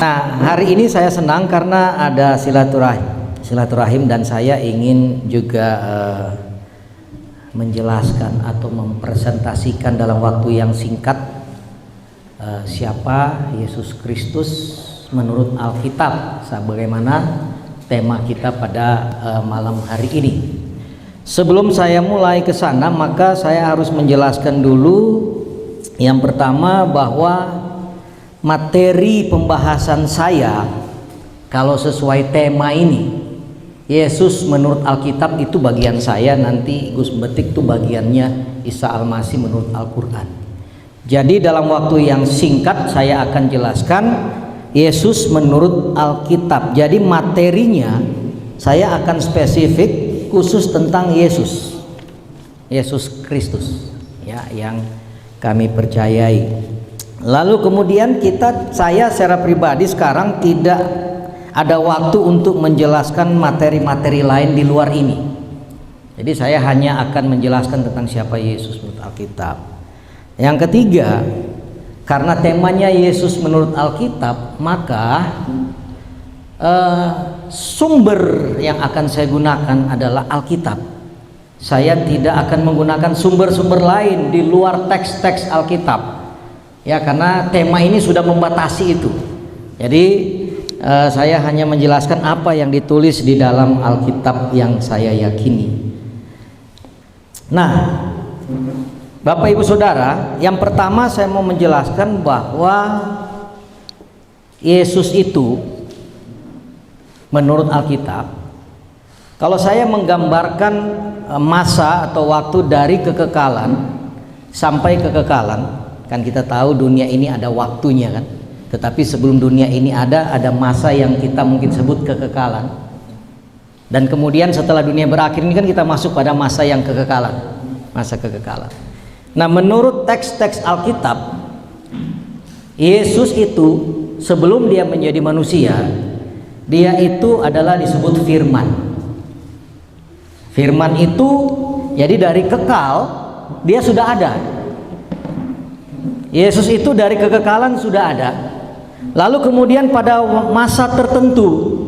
Nah, hari ini saya senang karena ada silaturahim dan saya ingin juga menjelaskan atau mempresentasikan dalam waktu yang singkat siapa Yesus Kristus menurut Alkitab, sebagaimana tema kita pada malam hari ini. Sebelum saya mulai ke sana, maka saya harus menjelaskan dulu yang pertama bahwa materi pembahasan saya kalau sesuai tema ini, Yesus menurut Alkitab itu bagian saya, nanti Gus Betik itu bagiannya Isa Al-Masih menurut Al-Quran. Jadi dalam waktu yang singkat saya akan jelaskan Yesus menurut Alkitab. Jadi materinya saya akan spesifik khusus tentang Yesus Kristus ya, yang kami percayai. Lalu kemudian saya secara pribadi sekarang tidak ada waktu untuk menjelaskan materi-materi lain di luar ini. Jadi saya hanya akan menjelaskan tentang siapa Yesus menurut Alkitab. Yang ketiga, karena temanya Yesus menurut Alkitab, maka sumber yang akan saya gunakan adalah Alkitab. Saya tidak akan menggunakan sumber-sumber lain di luar teks-teks Alkitab. Ya, karena tema ini sudah membatasi itu. Jadi saya hanya menjelaskan apa yang ditulis di dalam Alkitab yang saya yakini. Nah, Bapak Ibu Saudara, yang pertama saya mau menjelaskan bahwa Yesus itu menurut Alkitab, kalau saya menggambarkan masa atau waktu dari kekekalan sampai kekekalan, kan kita tahu dunia ini ada waktunya kan, tetapi sebelum dunia ini ada masa yang kita mungkin sebut kekekalan, dan kemudian setelah dunia berakhir ini kan kita masuk pada masa yang masa kekekalan. Nah, menurut teks-teks Alkitab, Yesus itu sebelum dia menjadi manusia, dia itu adalah disebut firman. Firman itu jadi dari kekal dia sudah ada. Yesus itu dari kekekalan sudah ada. Lalu kemudian pada masa tertentu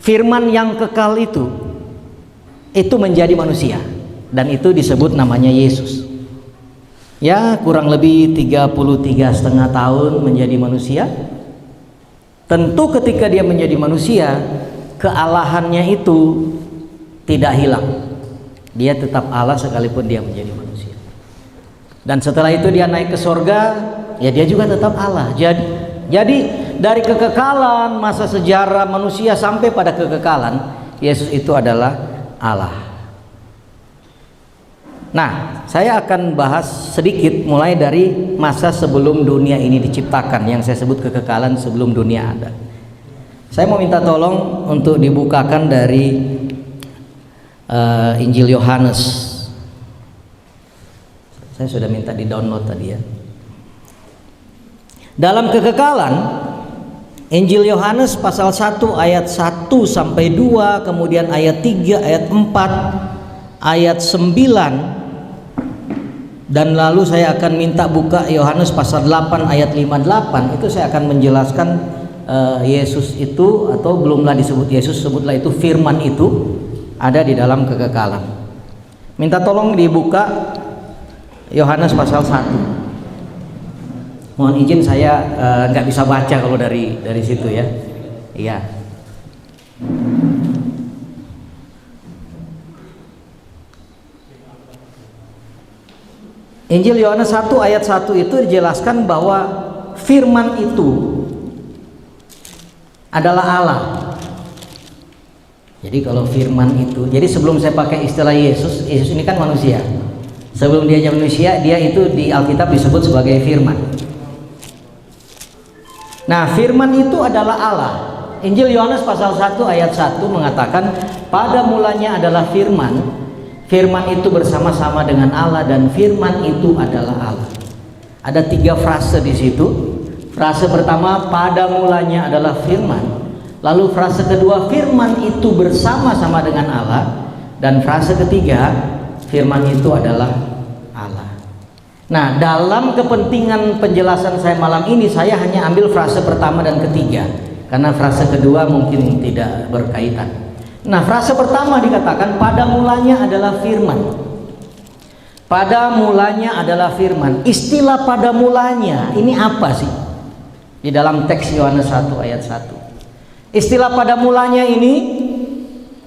firman yang kekal itu menjadi manusia, dan itu disebut namanya Yesus. Ya, kurang lebih 33,5 tahun menjadi manusia. Tentu ketika dia menjadi manusia, kealahannya itu tidak hilang. Dia tetap Allah sekalipun dia menjadi manusia. Dan setelah itu dia naik ke sorga, ya dia juga tetap Allah. Jadi dari kekekalan masa sejarah manusia sampai pada kekekalan, Yesus itu adalah Allah. Nah, saya akan bahas sedikit mulai dari masa sebelum dunia ini diciptakan, yang saya sebut kekekalan sebelum dunia ada. Saya mau minta tolong untuk dibukakan dari Injil Yohanes. Saya sudah minta di download tadi ya. Dalam kekekalan, Injil Yohanes pasal 1 ayat 1 sampai 2, kemudian ayat 3, ayat 4, ayat 9, dan lalu saya akan minta buka Yohanes pasal 8 ayat 58. Itu saya akan menjelaskan Yesus itu, atau belumlah disebut Yesus, sebutlah itu firman itu ada di dalam kekekalan. Minta tolong dibuka Yohanes pasal 1. Mohon izin saya nggak bisa baca kalau dari situ ya. Iya. Injil Yohanes 1 ayat 1 itu dijelaskan bahwa firman itu adalah Allah. Jadi kalau firman itu, jadi sebelum saya pakai istilah Yesus ini kan manusia. Sebelum dia jadi manusia, dia itu di Alkitab disebut sebagai firman. Nah, firman itu adalah Allah. Injil Yohanes pasal 1 ayat 1 mengatakan, pada mulanya adalah firman. Firman itu bersama-sama dengan Allah, dan firman itu adalah Allah. Ada 3 frase di situ. Frase pertama, pada mulanya adalah firman. Lalu frase kedua, firman itu bersama-sama dengan Allah. Dan frase ketiga, firman itu adalah Allah. Nah, dalam kepentingan penjelasan saya malam ini, saya hanya ambil frase pertama dan ketiga, karena frase kedua mungkin tidak berkaitan. Nah, frase pertama dikatakan pada mulanya adalah firman. Pada mulanya adalah firman. Istilah pada mulanya ini apa sih? Di dalam teks Yohanes 1 ayat 1. Istilah pada mulanya ini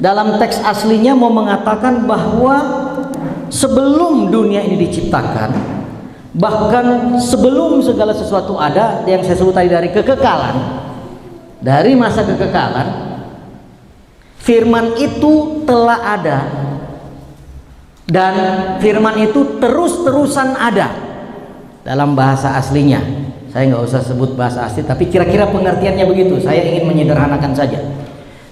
dalam teks aslinya mau mengatakan bahwa sebelum dunia ini diciptakan, bahkan sebelum segala sesuatu ada, yang saya sebut tadi dari kekekalan, dari masa kekekalan, firman itu telah ada, dan firman itu terus-terusan ada. Dalam bahasa aslinya, saya nggak usah sebut bahasa asli, tapi kira-kira pengertiannya begitu. Saya ingin menyederhanakan saja.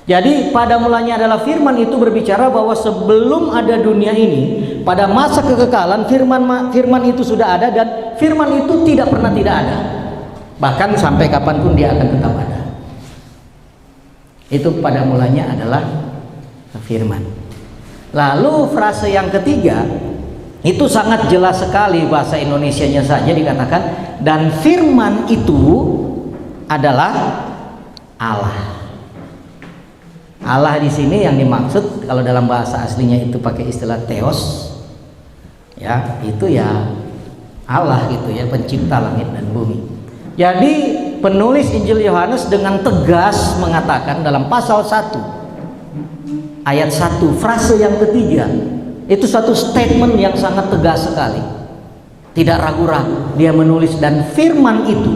Jadi pada mulanya adalah firman itu berbicara bahwa sebelum ada dunia ini, pada masa kekekalan firman itu sudah ada, dan firman itu tidak pernah tidak ada. Bahkan sampai kapanpun dia akan tetap ada. Itu pada mulanya adalah firman. Lalu frase yang ketiga itu sangat jelas sekali, bahasa Indonesianya saja dikatakan, dan firman itu adalah Allah. Allah di sini yang dimaksud kalau dalam bahasa aslinya itu pakai istilah theos, ya itu ya Allah gitu ya, pencipta langit dan bumi. Jadi penulis Injil Yohanes dengan tegas mengatakan dalam pasal 1 ayat 1 frase yang ketiga, itu satu statement yang sangat tegas sekali, tidak ragu-ragu. Dia menulis dan firman itu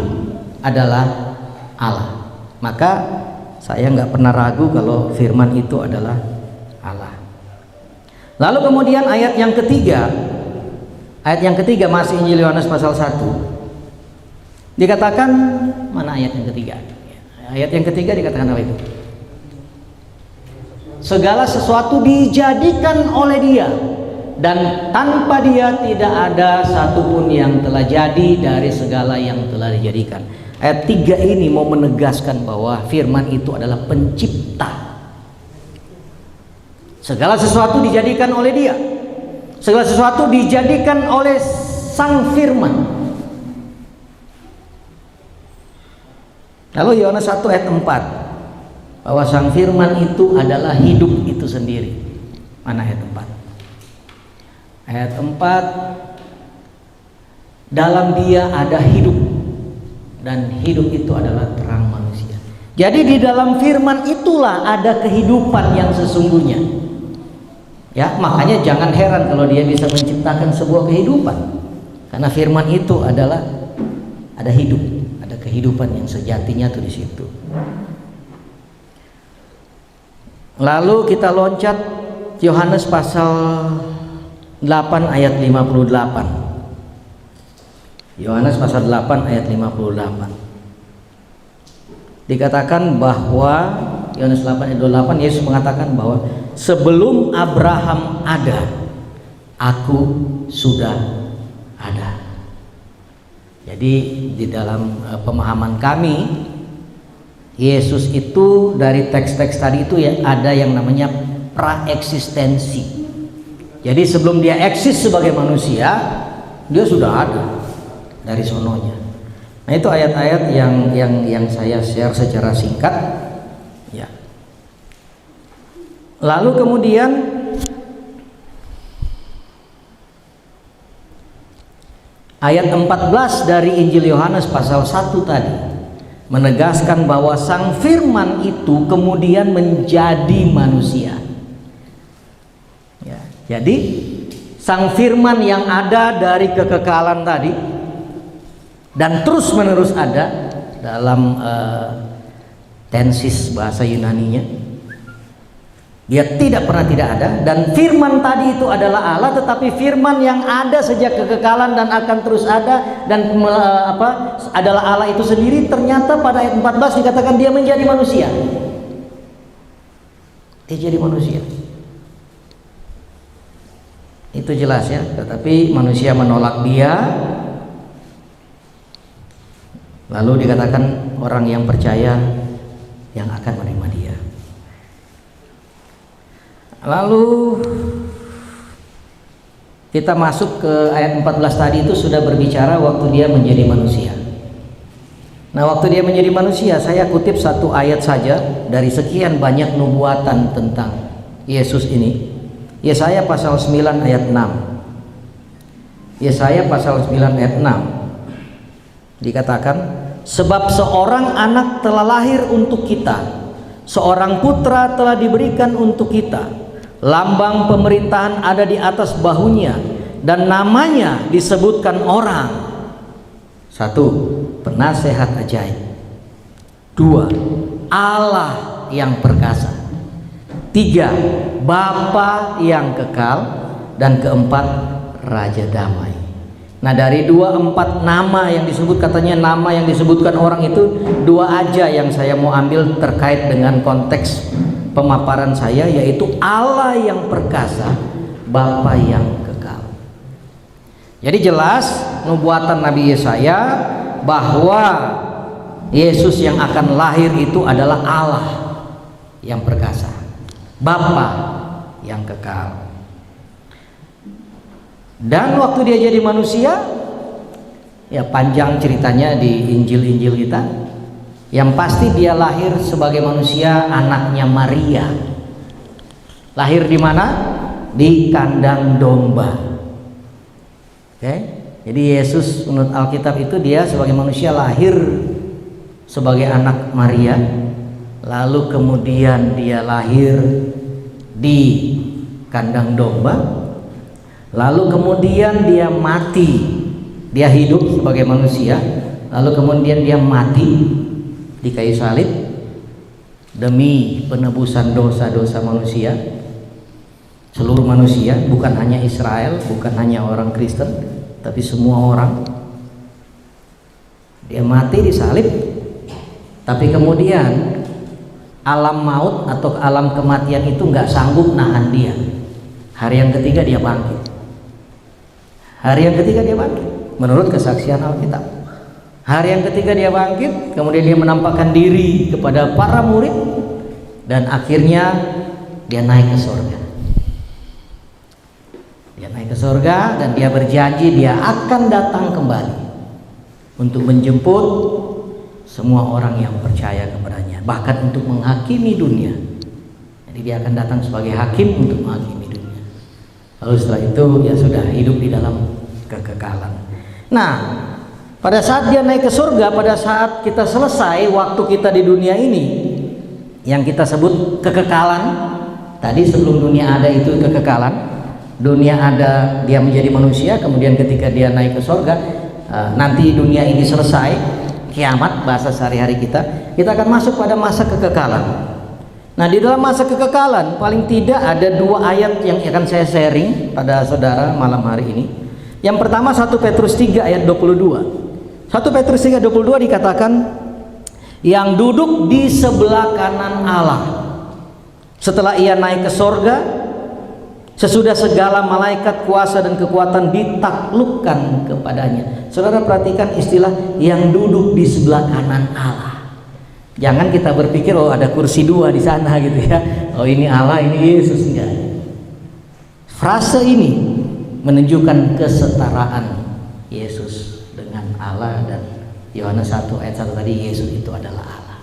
adalah Allah. Maka saya nggak pernah ragu kalau firman itu adalah Allah. Lalu kemudian ayat yang ketiga masih Injil Yohanes pasal 1 dikatakan, mana ayat yang ketiga? Ayat yang ketiga dikatakan apa itu? Segala sesuatu dijadikan oleh Dia, dan tanpa Dia tidak ada satupun yang telah jadi dari segala yang telah dijadikan. Ayat 3 ini mau menegaskan bahwa firman itu adalah pencipta. Segala sesuatu dijadikan oleh Dia, segala sesuatu dijadikan oleh Sang Firman. Lalu Yohanes 1 ayat 4, bahwa Sang Firman itu adalah hidup itu sendiri. Mana ayat 4? Ayat 4, dalam Dia ada hidup, dan hidup itu adalah terang manusia. Jadi di dalam firman itulah ada kehidupan yang sesungguhnya. Ya, makanya jangan heran kalau Dia bisa menciptakan sebuah kehidupan, karena firman itu adalah ada hidup, ada kehidupan yang sejatinya tuh di situ. Lalu kita loncat Yohanes pasal 8 ayat 58. Yohanes pasal 8 ayat 58. Dikatakan bahwa Yohanes 8 ayat 28, Yesus mengatakan bahwa sebelum Abraham ada, aku sudah ada. Jadi di dalam pemahaman kami, Yesus itu dari teks-teks tadi itu ya ada yang namanya praeksistensi. Jadi sebelum Dia eksis sebagai manusia, Dia sudah ada dari sononya. Nah, itu ayat-ayat yang saya share secara singkat ya. Lalu kemudian ayat 14 dari Injil Yohanes pasal 1 tadi menegaskan bahwa Sang Firman itu kemudian menjadi manusia. Ya, jadi Sang Firman yang ada dari kekekalan tadi dan terus menerus ada dalam tensis bahasa Yunaninya, Dia tidak pernah tidak ada, dan firman tadi itu adalah Allah, tetapi firman yang ada sejak kekekalan dan akan terus ada dan adalah Allah itu sendiri. Ternyata pada ayat 14 dikatakan Dia menjadi manusia. Dia jadi manusia. Itu jelas ya, tetapi manusia menolak Dia. Lalu dikatakan orang yang percaya yang akan menerima Dia. Lalu Kita masuk ke ayat 14 tadi itu sudah berbicara waktu dia menjadi manusia. Nah, waktu dia menjadi manusia, saya kutip satu ayat saja dari sekian banyak nubuatan tentang Yesus ini. Yesaya pasal 9 ayat 6. Yesaya pasal 9 ayat 6 dikatakan, sebab seorang anak telah lahir untuk kita, seorang putra telah diberikan untuk kita, lambang pemerintahan ada di atas bahunya, dan namanya disebutkan orang. 1. Penasehat ajaib. 2. Allah yang perkasa. 3. Bapa yang kekal. Dan keempat, Raja damai. Nah, dari 2-4 nama yang disebut, katanya nama yang disebutkan orang itu 2 aja yang saya mau ambil terkait dengan konteks pemaparan saya, yaitu Allah yang perkasa, Bapa yang kekal. Jadi jelas nubuatan Nabi Yesaya bahwa Yesus yang akan lahir itu adalah Allah yang perkasa, Bapa yang kekal. Dan waktu dia jadi manusia, ya panjang ceritanya di Injil-Injil kita. Yang pasti dia lahir sebagai manusia, anaknya Maria. Lahir di mana? Di kandang domba. Oke? Jadi Yesus menurut Alkitab itu dia sebagai manusia lahir sebagai anak Maria. Lalu kemudian dia lahir di kandang domba. Lalu kemudian dia mati. Dia hidup sebagai manusia, lalu kemudian dia mati di kayu salib demi penebusan dosa-dosa manusia, seluruh manusia, bukan hanya Israel, bukan hanya orang Kristen, tapi semua orang. Dia mati di salib, tapi kemudian alam maut atau alam kematian itu nggak sanggup nahan dia. Hari yang ketiga dia bangkit. Hari yang ketiga dia bangkit. Menurut kesaksian Alkitab, hari yang ketiga dia bangkit, kemudian dia menampakkan diri kepada para murid, dan akhirnya dia naik ke surga. Dia naik ke surga dan dia berjanji dia akan datang kembali untuk menjemput semua orang yang percaya kepadanya, bahkan untuk menghakimi dunia. Jadi dia akan datang sebagai hakim untuk menghakimi dunia. Lalu setelah itu ya sudah hidup di dalam kekekalan. Nah, pada saat dia naik ke surga, pada saat kita selesai waktu kita di dunia ini, yang kita sebut kekekalan, tadi sebelum dunia ada itu kekekalan, dunia ada dia menjadi manusia, kemudian ketika dia naik ke surga, nanti dunia ini selesai, kiamat bahasa sehari-hari kita akan masuk pada masa kekekalan. Nah, di dalam masa kekekalan paling tidak ada 2 ayat yang akan saya sharing pada saudara malam hari ini. Yang pertama 1 Petrus 3 ayat 22. 1 Petrus 3 ayat 22 dikatakan, yang duduk di sebelah kanan Allah setelah ia naik ke sorga, sesudah segala malaikat, kuasa dan kekuatan ditaklukkan kepadanya. Saudara perhatikan istilah yang duduk di sebelah kanan Allah. Jangan kita berpikir oh ada kursi 2 di sana gitu ya. Oh ini Allah, ini Yesus, enggak. Frase ini menunjukkan kesetaraan Yesus dengan Allah, dan Yohanes 1 ayat 1 tadi Yesus itu adalah Allah.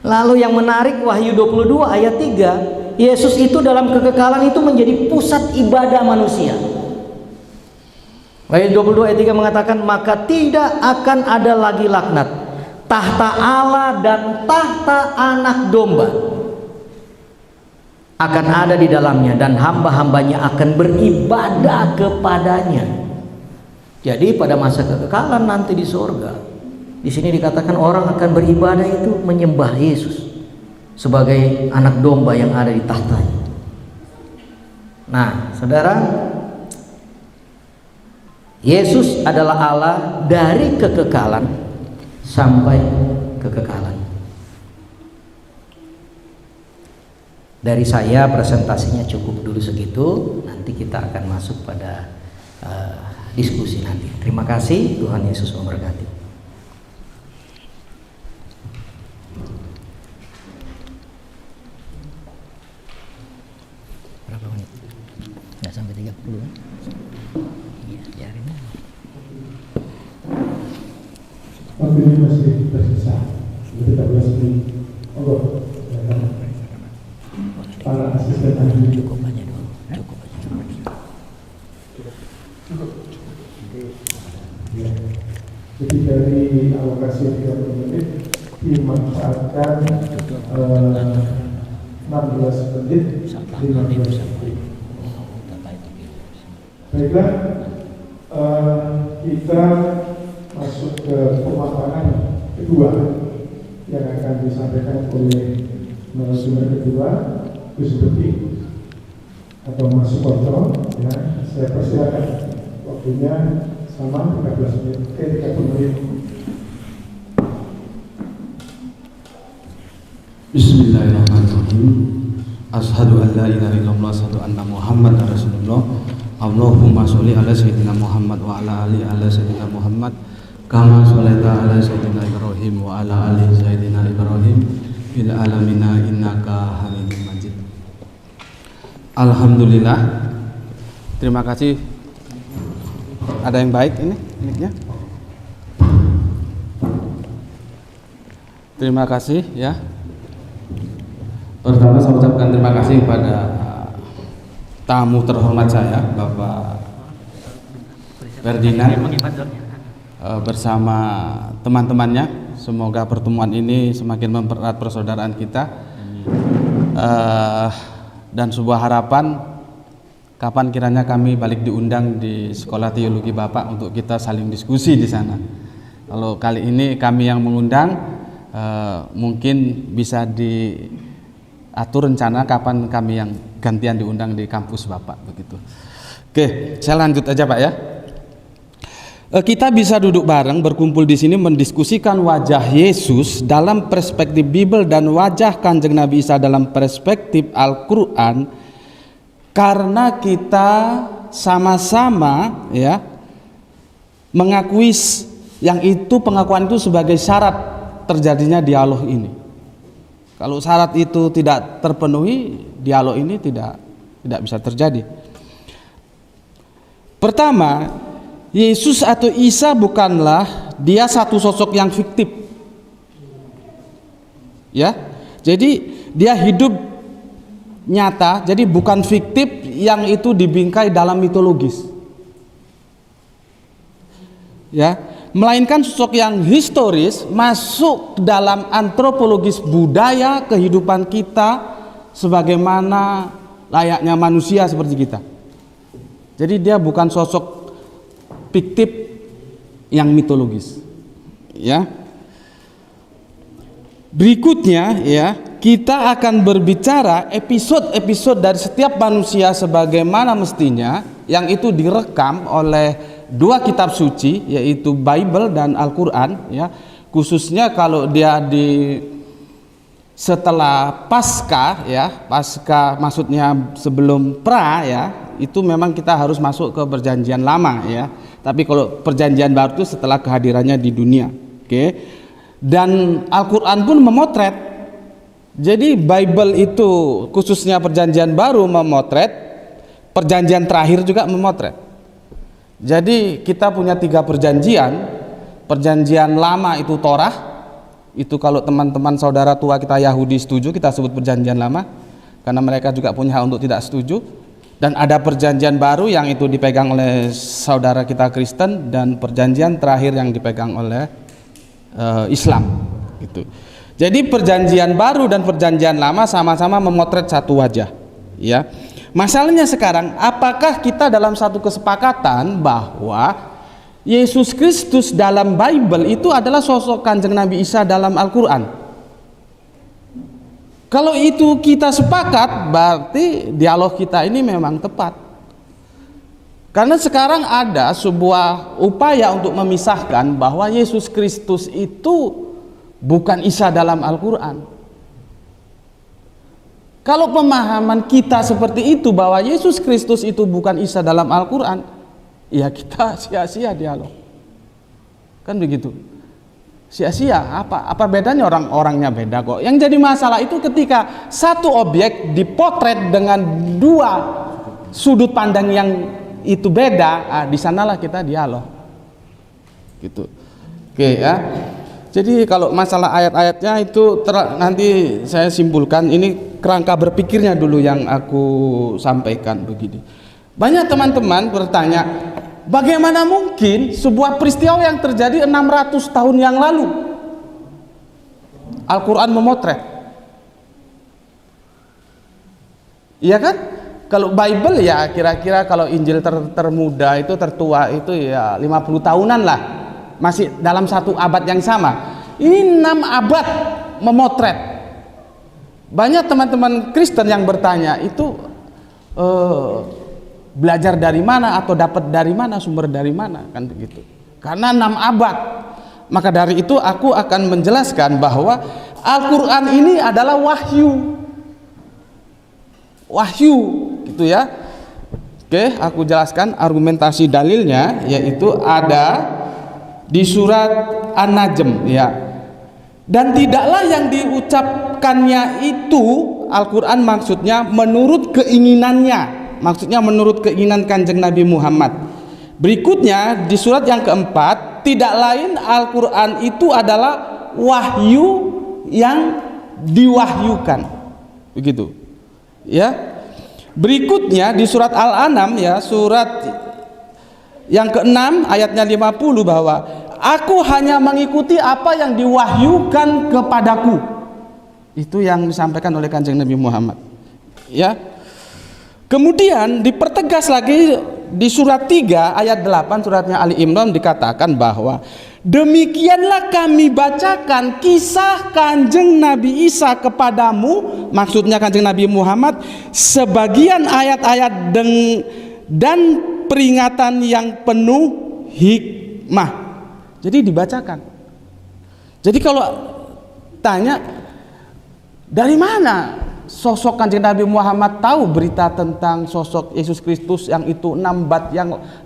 Lalu yang menarik Wahyu 22 ayat 3, Yesus itu dalam kekekalan itu menjadi pusat ibadah manusia. Wahyu 22 ayat 3 mengatakan, maka tidak akan ada lagi laknat, tahta Allah dan tahta anak domba akan ada di dalamnya, dan hamba-hambanya akan beribadah kepadanya. Jadi pada masa kekekalan nanti di surga, di sini dikatakan orang akan beribadah itu menyembah Yesus sebagai anak domba yang ada di tahtanya. Nah, saudara, Yesus adalah Allah dari kekekalan sampai kekekalan. Dari saya presentasinya cukup dulu segitu, nanti kita akan masuk pada diskusi nanti. Terima kasih, Tuhan Yesus memberkati. Berapa menit? Nggak sampai 30 ya? Waktu ini masih tersisa 13 menit. Allah, para asisten ahli. Cukup aja dulu. Ya. Jadi dari alokasi 30 menit dimanfaatkan 16 menit 15 detik. Baiklah, kita masuk ke pemaparan kedua yang akan disampaikan oleh narasumber kedua, Gus Budi atau Mas Suporto. Ya, saya persilakan, waktunya sama 30 menit. Bismillahirrahmanirrahim. Asyhadu an la ilaha illallah, asyhadu anna Muhammadar Rasulullah. Allahumma sholli ala sayyidina Muhammad wa ala ali ala sayyidina Muhammad kama sholaita ala sayyidina Ibrahim wa ala ali sayyidina Ibrahim fil alamina innaka Hamidum Majid. Alhamdulillah. Terima kasih. Ada yang baik ini mic-nya? Terima kasih ya. Pertama saya ucapkan terima kasih kepada tamu terhormat saya, Bapak Ferdinand bersama teman-temannya. Semoga pertemuan ini semakin mempererat persaudaraan kita, dan sebuah harapan kapan kiranya kami balik diundang di Sekolah Teologi Bapak untuk kita saling diskusi di sana. Kalau kali ini kami yang mengundang, mungkin bisa diatur rencana kapan kami yang gantian diundang di kampus Bapak begitu. Oke, saya lanjut aja Pak ya. Kita bisa duduk bareng berkumpul di sini mendiskusikan wajah Yesus dalam perspektif Bible dan wajah Kanjeng Nabi Isa dalam perspektif Al-Qur'an karena kita sama-sama ya mengakui yang itu, pengakuan itu sebagai syarat terjadinya dialog ini. Kalau syarat itu tidak terpenuhi, dialog ini tidak bisa terjadi. Pertama, Yesus atau Isa bukanlah dia satu sosok yang fiktif. Ya. Jadi dia hidup nyata, jadi bukan fiktif yang itu dibingkai dalam mitologis. Ya, melainkan sosok yang historis masuk dalam antropologis budaya kehidupan kita sebagaimana layaknya manusia seperti kita. Jadi dia bukan sosok fiktif yang mitologis. Ya. Berikutnya ya, kita akan berbicara episode-episode dari setiap manusia sebagaimana mestinya yang itu direkam oleh dua kitab suci yaitu Bible dan Al-Qur'an ya. Khususnya kalau dia setelah Paskah ya, Paskah maksudnya sebelum ya, itu memang kita harus masuk ke perjanjian lama ya. Tapi kalau perjanjian baru itu setelah kehadirannya di dunia. Oke. Dan Al-Qur'an pun memotret. Jadi Bible itu khususnya perjanjian baru memotret, perjanjian terakhir juga memotret. Jadi kita punya 3 perjanjian. Perjanjian lama itu Torah. Itu kalau teman-teman saudara tua kita Yahudi setuju, kita sebut perjanjian lama, karena mereka juga punya hak untuk tidak setuju. Dan ada perjanjian baru yang itu dipegang oleh saudara kita Kristen, dan perjanjian terakhir yang dipegang oleh Islam gitu. Jadi perjanjian baru dan perjanjian lama sama-sama memotret satu wajah ya. Masalahnya sekarang, apakah kita dalam satu kesepakatan bahwa Yesus Kristus dalam Bible itu adalah sosok Kanjeng Nabi Isa dalam Al-Qur'an? Kalau itu kita sepakat, berarti dialog kita ini memang tepat. Karena sekarang ada sebuah upaya untuk memisahkan bahwa Yesus Kristus itu bukan Isa dalam Al-Qur'an. Kalau pemahaman kita seperti itu bahwa Yesus Kristus itu bukan Isa dalam Al-Qur'an, ya kita sia-sia dialog. Kan begitu. Sia-sia, apa bedanya, orang-orangnya beda kok. Yang jadi masalah itu ketika satu objek dipotret dengan dua sudut pandang yang itu beda, di sanalah kita dialog. Gitu. Oke ya. Jadi kalau masalah ayat-ayatnya itu nanti saya simpulkan, ini kerangka berpikirnya dulu yang aku sampaikan begini. Banyak teman-teman bertanya, bagaimana mungkin sebuah peristiwa yang terjadi 600 tahun yang lalu Al-Quran memotret? Iya kan? Kalau Bible ya kira-kira, kalau Injil termuda itu tertua itu ya 50 tahunan lah, masih dalam satu abad yang sama. Ini 6 abad memotret. Banyak teman-teman Kristen yang bertanya itu belajar dari mana atau dapat dari mana, sumber dari mana, kan begitu. Karena 6 abad. Maka dari itu aku akan menjelaskan bahwa Al-Quran ini adalah wahyu. Wahyu, gitu ya. Oke, aku jelaskan argumentasi dalilnya, yaitu ada di surat An-Najm ya. Dan tidaklah yang diucapkannya itu Al-Quran maksudnya menurut keinginannya, maksudnya menurut keinginan Kanjeng Nabi Muhammad. Berikutnya di surat yang keempat, tidak lain Al-Quran itu adalah wahyu yang diwahyukan, begitu ya. Berikutnya di surat Al-An'am ya, surat yang ke-6 ayatnya 50, bahwa aku hanya mengikuti apa yang diwahyukan kepadaku. Itu yang disampaikan oleh Kanjeng Nabi Muhammad ya. Kemudian dipertegas lagi di surat 3 ayat 8 suratnya Ali Imran, dikatakan bahwa demikianlah kami bacakan kisah Kanjeng Nabi Isa kepadamu, maksudnya Kanjeng Nabi Muhammad, sebagian ayat-ayat dan peringatan yang penuh hikmah. Jadi dibacakan. Jadi kalau tanya dari mana sosok Kanjeng Nabi Muhammad tahu berita tentang sosok Yesus Kristus yang itu 6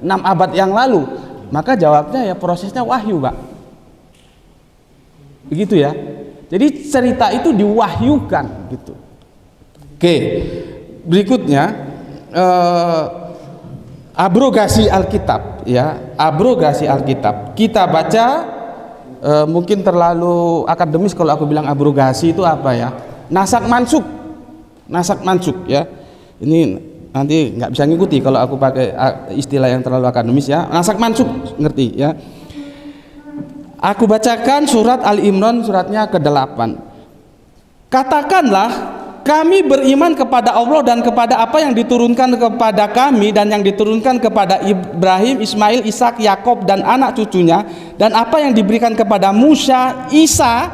abad yang lalu, maka jawabnya ya prosesnya wahyu, Pak. Begitu ya. Jadi cerita itu diwahyukan gitu. Oke. Berikutnya abrogasi Alkitab ya. Abrogasi Alkitab. Kita baca mungkin terlalu akademis kalau aku bilang abrogasi itu apa ya? Nasak mansuk ya. Ini nanti nggak bisa ngikuti kalau aku pakai istilah yang terlalu akademis ya. Nasak mansuk, ngerti ya. Aku bacakan surat Ali Imran suratnya ke-8. Katakanlah, kami beriman kepada Allah dan kepada apa yang diturunkan kepada kami dan yang diturunkan kepada Ibrahim, Ismail, Ishak, Yakub dan anak cucunya, dan apa yang diberikan kepada Musa, Isa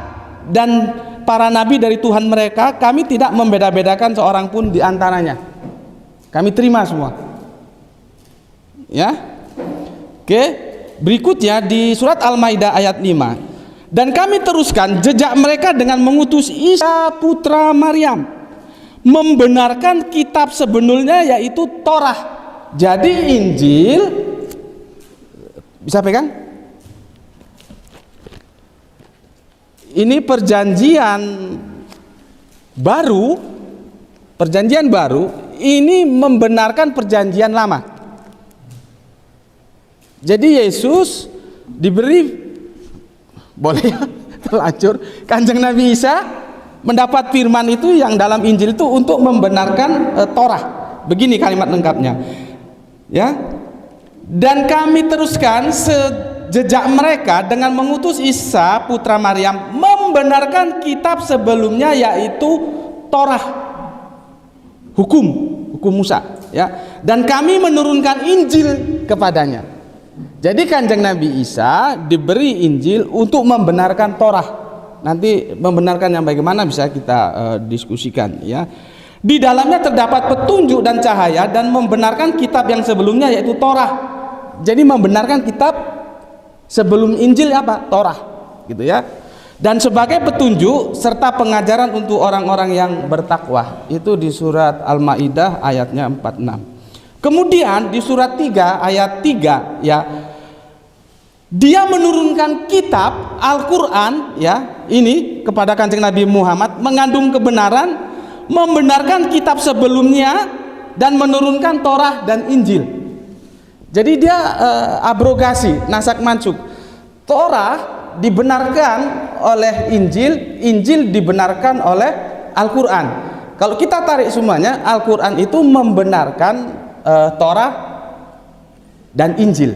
dan para nabi dari Tuhan mereka. Kami tidak membeda-bedakan seorang pun di antaranya. Kami terima semua. Ya. Oke, berikutnya di surat Al-Maidah ayat 5. Dan kami teruskan jejak mereka dengan mengutus Isa putra Maryam, membenarkan kitab sebelumnya yaitu Torah. Jadi Injil bisa pegang? Ini perjanjian baru ini membenarkan perjanjian lama. Jadi Yesus diberi, boleh terlanjur, Kanjeng Nabi Isa mendapat firman itu yang dalam Injil itu untuk membenarkan Torah. Begini kalimat lengkapnya ya. Dan kami teruskan jejak mereka dengan mengutus Isa putra Maryam, membenarkan kitab sebelumnya yaitu Torah, hukum Musa ya. Dan kami menurunkan Injil kepadanya. Jadi Kanjeng Nabi Isa diberi Injil untuk membenarkan Torah. Nanti membenarkan yang bagaimana bisa kita diskusikan ya. Di dalamnya terdapat petunjuk dan cahaya, dan membenarkan kitab yang sebelumnya yaitu Torah. Jadi membenarkan kitab sebelum Injil apa? Torah, gitu ya. Dan sebagai petunjuk serta pengajaran untuk orang-orang yang bertakwa. Itu di surat Al-Maidah ayatnya 46. Kemudian di surat 3 ayat 3 ya. Dia menurunkan kitab Al-Qur'an ya, ini kepada Kanjeng Nabi Muhammad, mengandung kebenaran, membenarkan kitab sebelumnya dan menurunkan Torah dan Injil. Jadi dia abrogasi, nasak mansuk. Torah dibenarkan oleh Injil, Injil dibenarkan oleh Al-Quran. Kalau kita tarik semuanya, Al-Quran itu membenarkan Torah dan Injil.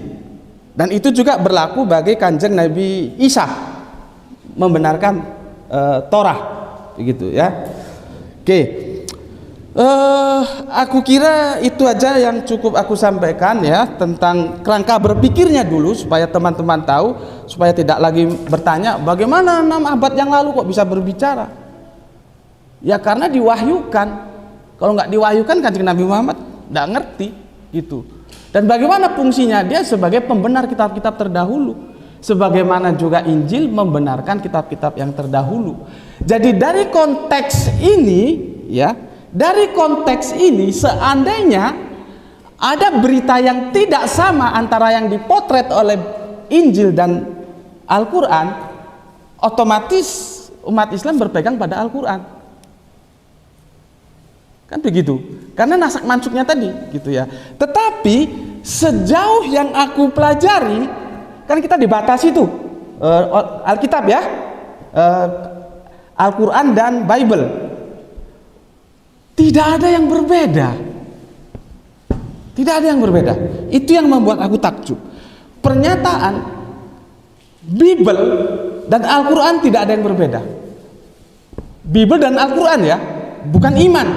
Dan itu juga berlaku bagi Kanjeng Nabi Isa, membenarkan Torah, begitu ya. Oke, aku kira itu aja yang cukup aku sampaikan ya, tentang kerangka berpikirnya dulu, supaya teman-teman tahu, supaya tidak lagi bertanya bagaimana 6 abad yang lalu kok bisa berbicara. Ya karena diwahyukan. Kalau nggak diwahyukan Kanjeng Nabi Muhammad nggak ngerti gitu. Dan bagaimana fungsinya dia sebagai pembenar kitab-kitab terdahulu, sebagaimana juga Injil membenarkan kitab-kitab yang terdahulu. Jadi dari konteks ini ya, dari konteks ini seandainya ada berita yang tidak sama antara yang dipotret oleh Injil dan Al-Quran, otomatis umat Islam berpegang pada Al-Quran. Kan begitu, karena nasak mansuknya tadi gitu ya. Tetapi sejauh yang aku pelajari, kan kita dibatasi tuh Alkitab ya, Al-Quran dan Bible, tidak ada yang berbeda, tidak ada yang berbeda. Itu yang membuat aku takjub. Pernyataan Bible dan Al-Quran tidak ada yang berbeda. Bible dan Al-Quran ya, bukan iman.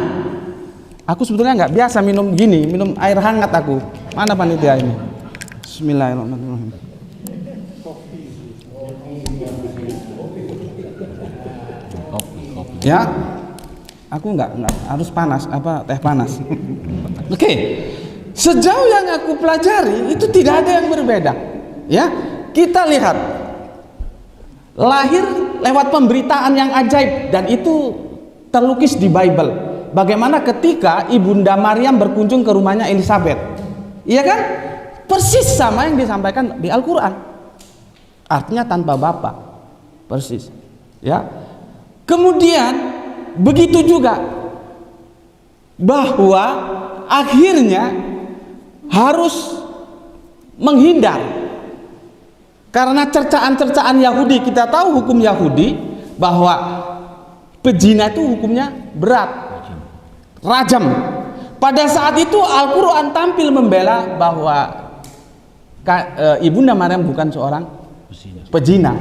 Aku sebetulnya nggak biasa minum gini, minum air hangat aku. Mana panitia ini? Bismillahirrahmanirrahim. Ya, aku nggak harus panas, apa teh panas. Oke, sejauh yang aku pelajari itu tidak ada yang berbeda. Ya, kita lihat lahir lewat pemberitaan yang ajaib, dan itu terlukis di Bible. Bagaimana ketika Ibunda Maryam berkunjung ke rumahnya Elizabeth, iya kan? Persis sama yang disampaikan di Al-Quran. Artinya tanpa bapa, persis. Ya. Kemudian begitu juga bahwa akhirnya harus menghindar karena cercaan-cercaan Yahudi. Kita tahu hukum Yahudi bahwa pezina itu hukumnya berat, rajam. Pada saat itu Al-Quran tampil membela bahwa Ibunda Maryam bukan seorang pezina.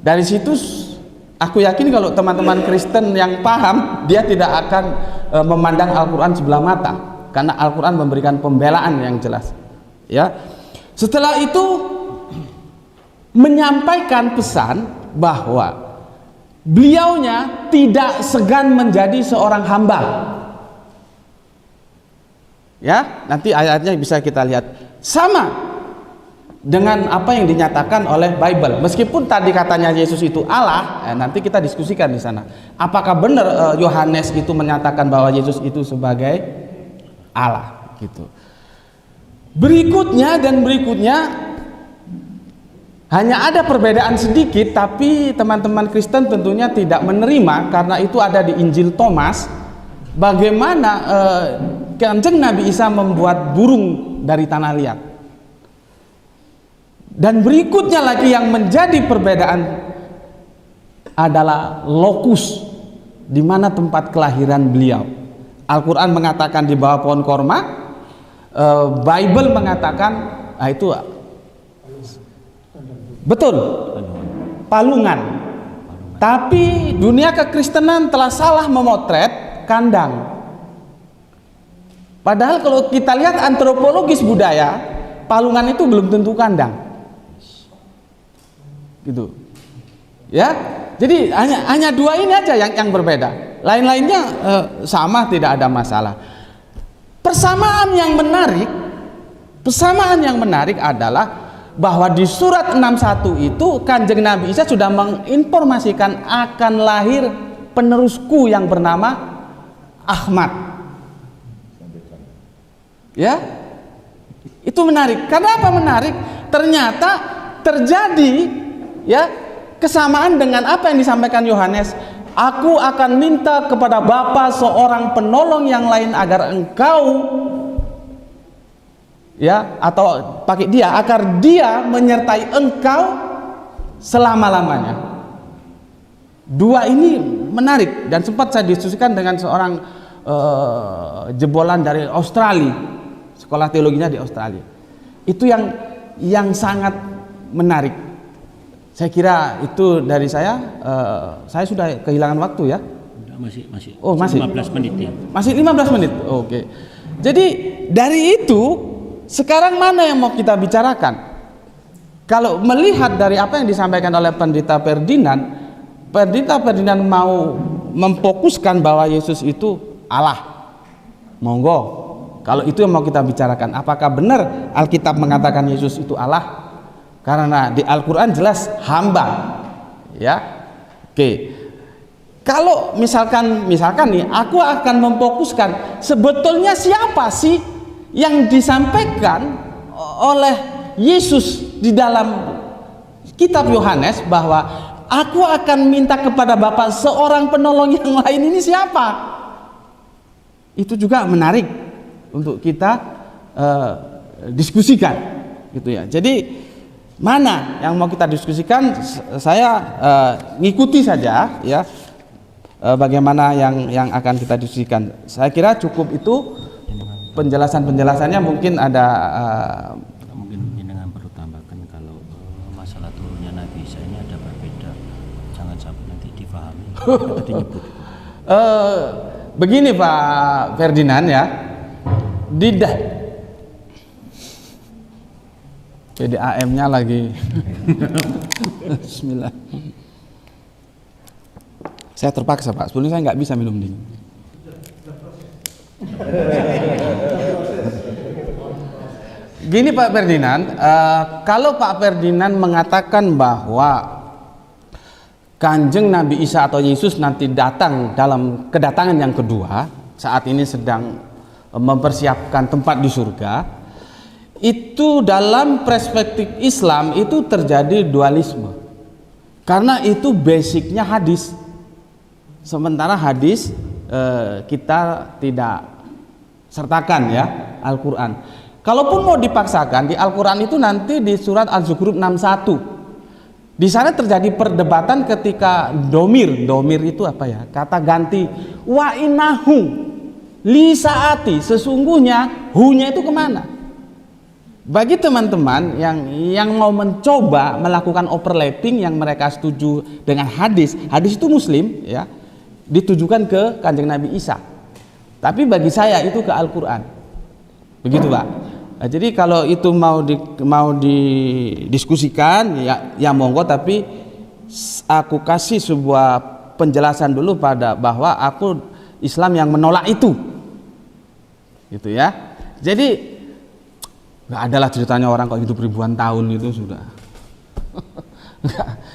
Dari situ aku yakin kalau teman-teman Kristen yang paham, dia tidak akan memandang Al-Quran sebelah mata, karena Al-Quran memberikan pembelaan yang jelas. Ya. Setelah itu menyampaikan pesan bahwa beliaunya tidak segan menjadi seorang hamba. Ya, nanti ayatnya bisa kita lihat sama dengan apa yang dinyatakan oleh Bible. Meskipun tadi katanya Yesus itu Allah, nanti kita diskusikan di sana. Apakah benar Yohanes itu menyatakan bahwa Yesus itu sebagai Allah gitu. Berikutnya hanya ada perbedaan sedikit, tapi teman-teman Kristen tentunya tidak menerima karena itu ada di Injil Thomas. Bagaimana Kanjeng Nabi Isa membuat burung dari tanah liat. Dan berikutnya lagi yang menjadi perbedaan adalah lokus, di mana tempat kelahiran beliau. Al-Quran mengatakan di bawah pohon korma, Bible mengatakan itu betul, palungan. Tapi dunia kekristenan telah salah memotret kandang. Padahal kalau kita lihat antropologis budaya, palungan itu belum tentu kandang. Gitu. Ya. Jadi hanya dua ini aja yang berbeda. Lain-lainnya sama, tidak ada masalah. Persamaan yang menarik adalah bahwa di surat 61 itu Kanjeng Nabi Isa sudah menginformasikan akan lahir penerusku yang bernama Ahmad. Ya, itu menarik. Karena apa menarik? Ternyata terjadi ya kesamaan dengan apa yang disampaikan Yohanes. Aku akan minta kepada Bapa seorang penolong yang lain agar engkau ya, atau pakai dia agar dia menyertai engkau selama-lamanya. Dua ini menarik dan sempat saya diskusikan dengan seorang jebolan dari Australia, sekolah teologinya di Australia. Itu yang sangat menarik. Saya kira itu dari saya sudah kehilangan waktu ya. Masih. Oh, masih 15 menit ya. Masih 15 menit. Oke. Jadi dari itu sekarang mana yang mau kita bicarakan? Kalau melihat dari apa yang disampaikan oleh Pendeta Ferdinand mau memfokuskan bahwa Yesus itu Allah. Monggo. Kalau itu yang mau kita bicarakan, apakah benar Alkitab mengatakan Yesus itu Allah? Karena di Al-Quran jelas hamba. Ya. Oke. Kalau misalkan nih, aku akan memfokuskan sebetulnya siapa sih yang disampaikan oleh Yesus di dalam kitab Yohanes bahwa aku akan minta kepada Bapa seorang penolong yang lain. Ini siapa? Itu juga menarik untuk kita diskusikan, gitu ya. Jadi mana yang mau kita diskusikan? Saya ngikuti saja, ya. Bagaimana yang akan kita diskusikan? Saya kira cukup itu penjelasannya. Mungkin ada mungkin dengan perlu tambahkan kalau masalah turunnya Nabi Isa ini ada berbeda, jangan sampai nanti difahami atau dinyebut. Begini Pak Ferdinand ya, PDAM-nya lagi. Bismillah. Saya terpaksa Pak, sebelumnya saya nggak bisa minum dingin. Gini Pak Ferdinand, kalau Pak Ferdinand mengatakan bahwa Kanjeng Nabi Isa atau Yesus nanti datang dalam kedatangan yang kedua, saat ini sedang mempersiapkan tempat di surga, itu dalam perspektif Islam itu terjadi dualisme. Karena itu basicnya hadis. Sementara hadis kita tidak sertakan ya Al-Quran. Kalaupun mau dipaksakan di Al-Quran itu nanti di surat Al-Zukhruf 61. Di sana terjadi perdebatan ketika domir itu apa ya? Kata ganti wa innahu li saati, sesungguhnya hunya itu kemana? Bagi teman-teman yang mau mencoba melakukan overlapping yang mereka setuju dengan hadis itu Muslim ya, ditujukan ke Kanjeng Nabi Isa. Tapi bagi saya itu ke Al-Quran. Begitu Pak. Nah, jadi kalau itu mau didiskusikan ya monggo, tapi aku kasih sebuah penjelasan dulu bahwa aku Islam yang menolak itu. Gitu ya. Jadi nggak adalah ceritanya orang kok hidup ribuan tahun itu sudah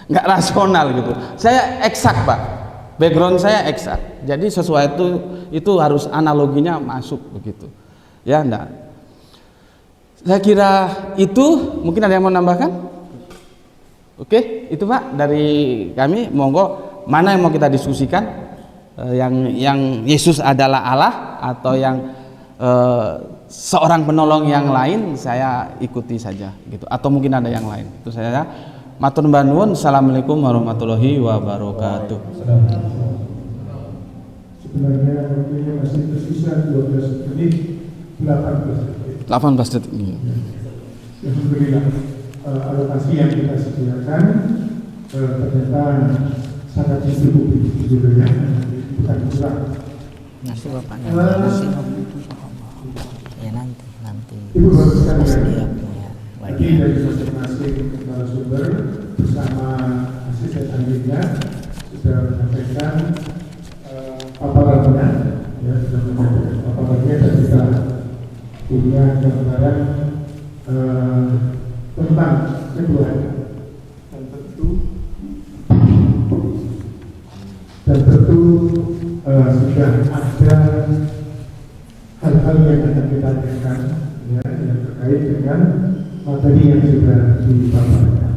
nggak rasional gitu. Saya eksak Pak. Background saya eksak, jadi sesuai itu harus analoginya masuk begitu, ya enggak? Saya kira itu, mungkin ada yang mau nambahkan? Oke, itu Pak dari kami, monggo mana yang mau kita diskusikan? Yang Yesus adalah Allah atau yang seorang penolong yang lain, saya ikuti saja gitu, atau mungkin ada yang lain. Itu saya. Matur nuwun. Assalamualaikum warahmatullahi wabarakatuh. Sebenarnya waktunya masih tersisa 12 menit, 18 detik. Alhamdulillah, alokasi yang kita sediakan ternyata sangat distributif sebenarnya, bukan kurang. Nasi Bapak ya nanti. Ibu bapak sekalian, dia punya tadi dari masing-masing narasumber bersama asisten ahlinya sudah menyampaikan paparannya, ya sudah menyampaikan paparannya, dan kita punya gambaran tentang keduanya, dan tentu sudah ada hal-hal yang akan kita tanyakan ya, yang terkait dengan materi yang sudah dipaparkan.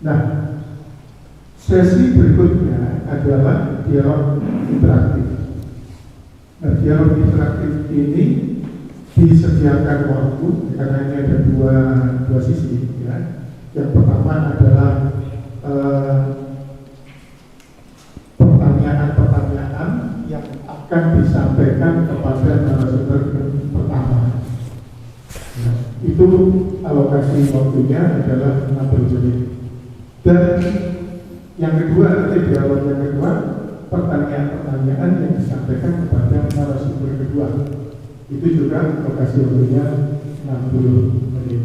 Nah, sesi berikutnya adalah dialog interaktif. Nah, dialog interaktif ini disediakan waktu karena ini ada dua sisi ya. Yang pertama adalah pertanyaan-pertanyaan yang akan disampaikan kepada narasumber pertama. Nah, itu alokasi waktunya adalah 60 menit. Dan yang kedua, nanti dialog yang kedua, pertanyaan-pertanyaan yang disampaikan kepada narasumber kedua. Itu juga alokasi waktunya 60 menit.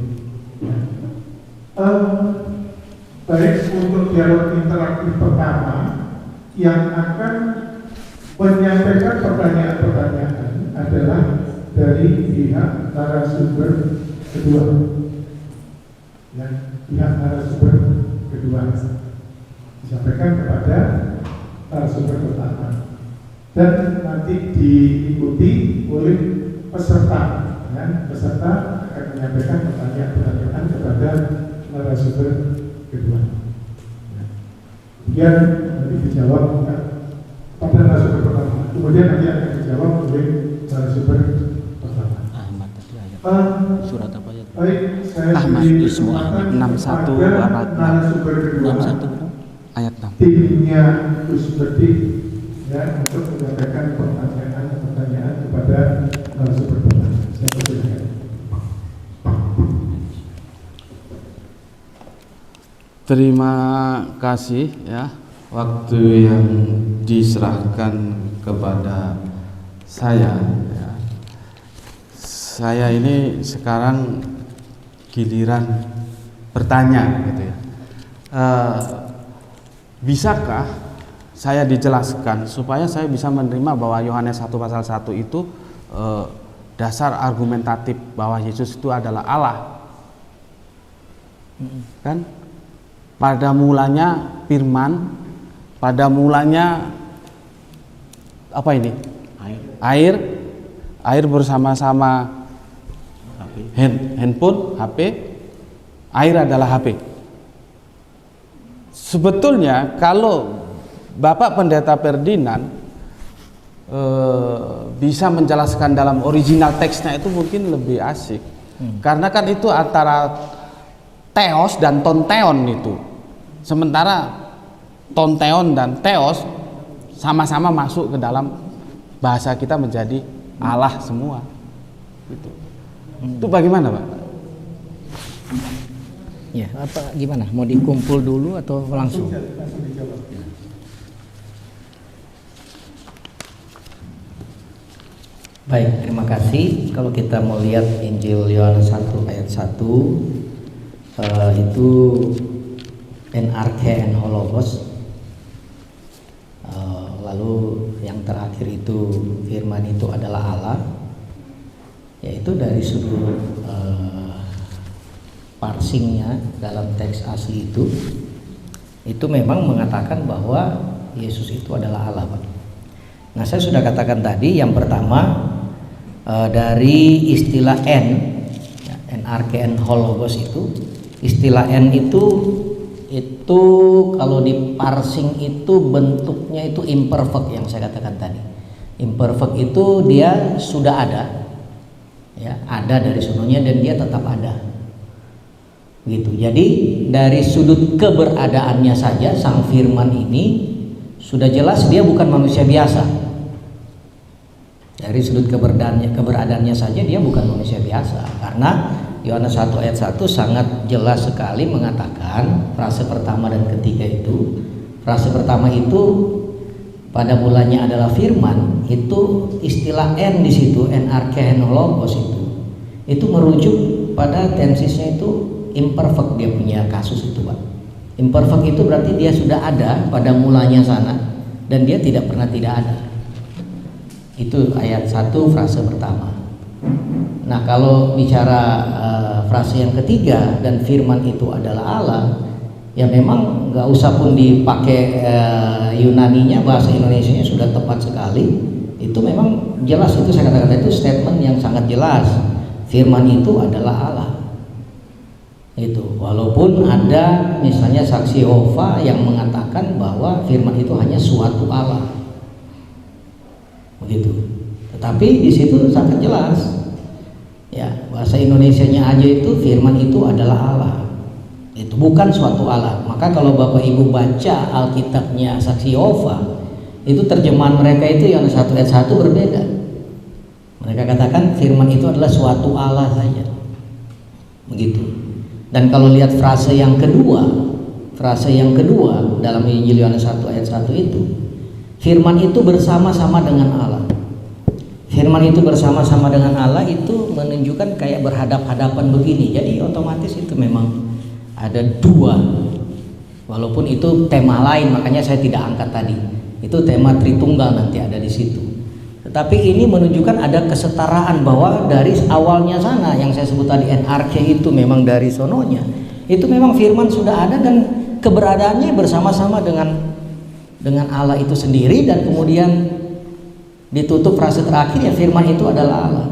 Ya. Baik, untuk dialog interaktif pertama yang akan menyampaikan pertanyaan-pertanyaan adalah dari pihak narasumber kedua, ya, pihak narasumber kedua disampaikan kepada narasumber pertama dan nanti diikuti oleh peserta, ya, peserta akan menyampaikan pertanyaan-pertanyaan kepada narasumber kedua. Kemudian nanti dijawab pada narasumber pertama. Kemudian nanti akan dijawab oleh narasumber pertama. Ahmad tadi ayat surat apa ya? Baik, saya Ahmad beri Ismu kesempatan 61 kepada narasumber kedua, 61 ayat 6. timnya Gus Bedik, ya, untuk menyampaikan pertanyaan kepada narasumber pertama. Saya persilakan. Terima kasih ya, waktu yang diserahkan kepada saya ya. Saya ini sekarang giliran bertanya gitu ya. Bisakah saya dijelaskan supaya saya bisa menerima bahwa Yohanes 1 pasal 1 itu dasar argumentatif bahwa Yesus itu adalah Allah, kan? Pada mulanya firman, pada mulanya apa ini? Air bersama-sama handphone, HP. Air adalah HP. Sebetulnya kalau Bapak Pendeta Ferdinand bisa menjelaskan dalam original teksnya itu mungkin lebih asik. Karena kan itu antara theos dan tonteon itu. Sementara tonteon dan theos sama-sama masuk ke dalam bahasa kita menjadi Allah semua. Gitu. Itu bagaimana, Pak? Ya, apa gimana? Mau dikumpul dulu atau langsung? Baik, terima kasih. Kalau kita mau lihat Injil Yohanes 1 ayat 1 itu NRK Hologos, lalu yang terakhir itu firman itu adalah Allah, yaitu dari sudut parsingnya dalam teks asli itu memang mengatakan bahwa Yesus itu adalah Allah, Pak. Nah, saya sudah katakan tadi yang pertama dari istilah N, ya, NRK Hologos itu, istilah N itu kalau diparsing itu bentuknya itu imperfect yang saya katakan tadi. Imperfect itu dia sudah ada, ya, ada dari sononya dan dia tetap ada, gitu. Jadi dari sudut keberadaannya saja sang firman ini sudah jelas dia bukan manusia biasa. Dari sudut keberadaannya saja dia bukan manusia biasa, karena Yohanes 1 ayat 1 sangat jelas sekali mengatakan frase pertama dan ketiga itu. Frase pertama itu pada mulanya adalah firman, itu istilah N di situ, NRK Hologos itu merujuk pada tensisnya itu imperfect, dia punya kasus itu, Pak. Imperfect itu berarti dia sudah ada pada mulanya sana dan dia tidak pernah tidak ada. Itu ayat 1 frase pertama. Nah, kalau bicara frase yang ketiga dan firman itu adalah Allah, ya memang nggak usah pun dipakai Yunaninya, bahasa Indonesianya sudah tepat sekali. Itu memang jelas, itu saya katakan itu statement yang sangat jelas. Firman itu adalah Allah. Itu walaupun ada misalnya saksi Yehova yang mengatakan bahwa firman itu hanya suatu Allah. Begitu. Tetapi di situ sangat jelas Ya, bahasa Indonesianya aja itu firman itu adalah Allah. Itu bukan suatu Allah. Maka kalau Bapak Ibu baca Alkitabnya Saksi Yehova, itu terjemahan mereka itu yang 1 ayat 1 berbeda. Mereka katakan firman itu adalah suatu Allah saja. Begitu. Dan kalau lihat frase yang kedua dalam Injil Yohanes 1 ayat 1 itu, firman itu bersama-sama dengan Allah. Firman itu bersama-sama dengan Allah itu menunjukkan kayak berhadap-hadapan begini. Jadi otomatis itu memang ada dua. Walaupun itu tema lain, makanya saya tidak angkat tadi. Itu tema Tritunggal nanti ada di situ. Tetapi ini menunjukkan ada kesetaraan bahwa dari awalnya sana yang saya sebut tadi NRK itu memang dari sononya. Itu memang firman sudah ada dan keberadaannya bersama-sama dengan Allah itu sendiri, dan kemudian ditutup frase terakhir ya firman itu adalah Allah.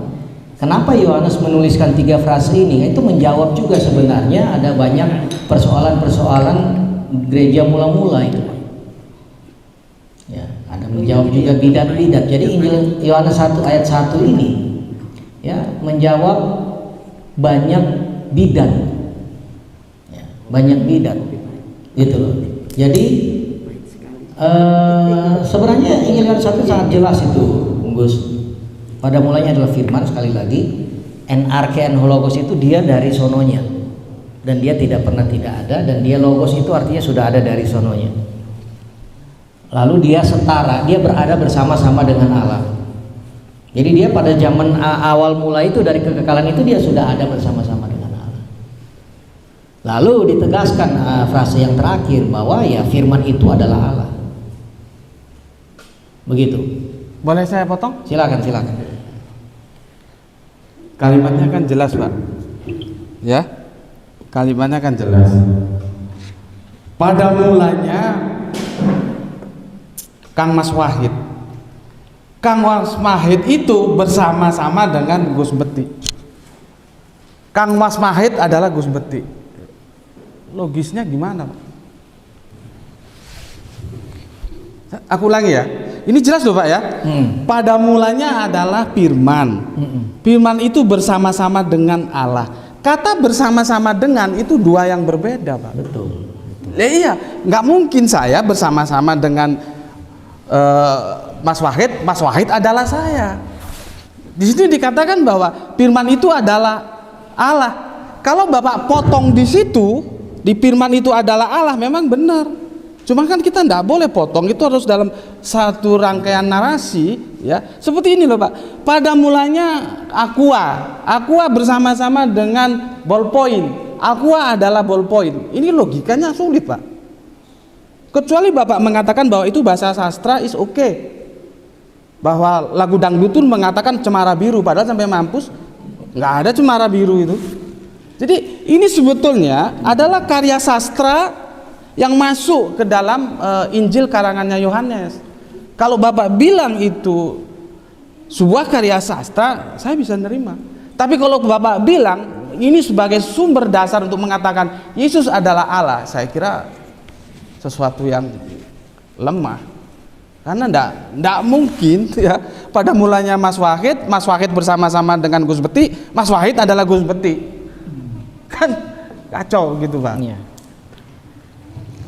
Kenapa Yohanes menuliskan 3 frase ini? Itu menjawab juga sebenarnya ada banyak persoalan-persoalan gereja mula-mula itu. Ya, ada menjawab juga bidat-bidat. Jadi Injil Yohanes 1 ayat 1 ini ya menjawab banyak bidat. Ya, banyak bidat. Gitu loh. Jadi sebenarnya Injil Yohanes 1 sangat jelas itu, Gus. Pada mulanya adalah firman, sekali lagi NRK Logos itu dia dari sononya, dan dia tidak pernah tidak ada, dan dia Logos itu artinya sudah ada dari sononya. Lalu dia setara, dia berada bersama-sama dengan Allah. Jadi dia pada zaman awal mula itu dari kekekalan itu dia sudah ada bersama-sama dengan Allah. Lalu ditegaskan frase yang terakhir bahwa ya firman itu adalah Allah. Begitu. Boleh saya potong? Silakan. Kalimatnya kan jelas, Pak. Ya, kalimatnya kan jelas. Pada mulanya Kang Mas Wahid itu bersama-sama dengan Gus Beti. Kang Mas Wahid adalah Gus Beti. Logisnya gimana, Pak? Aku ulangi ya. Ini jelas loh Pak ya. Pada mulanya adalah firman. Firman itu bersama-sama dengan Allah. Kata bersama-sama dengan itu dua yang berbeda, Pak. Betul. Iya, nggak mungkin saya bersama-sama dengan Mas Wahid. Mas Wahid adalah saya. Di sini dikatakan bahwa firman itu adalah Allah. Kalau Bapak potong di situ, di firman itu adalah Allah, memang benar. Cuma kan kita tidak boleh potong, itu harus dalam satu rangkaian narasi, ya. Seperti ini loh Pak. Pada mulanya Aqua bersama-sama dengan ballpoint. Aqua adalah ballpoint. Ini logikanya sulit Pak. Kecuali Bapak mengatakan bahwa itu bahasa sastra is okay. Bahwa lagu dangdutun mengatakan cemara biru, padahal sampai mampus nggak ada cemara biru itu. Jadi ini sebetulnya adalah karya sastra yang masuk ke dalam Injil karangannya Yohanes. Kalau Bapak bilang itu sebuah karya sastra, saya bisa nerima. Tapi kalau Bapak bilang ini sebagai sumber dasar untuk mengatakan Yesus adalah Allah, saya kira sesuatu yang lemah. Karena enggak mungkin ya, pada mulanya Mas Wahid bersama-sama dengan Gus Beti, Mas Wahid adalah Gus Beti. Kan kacau gitu, Pak. Iya.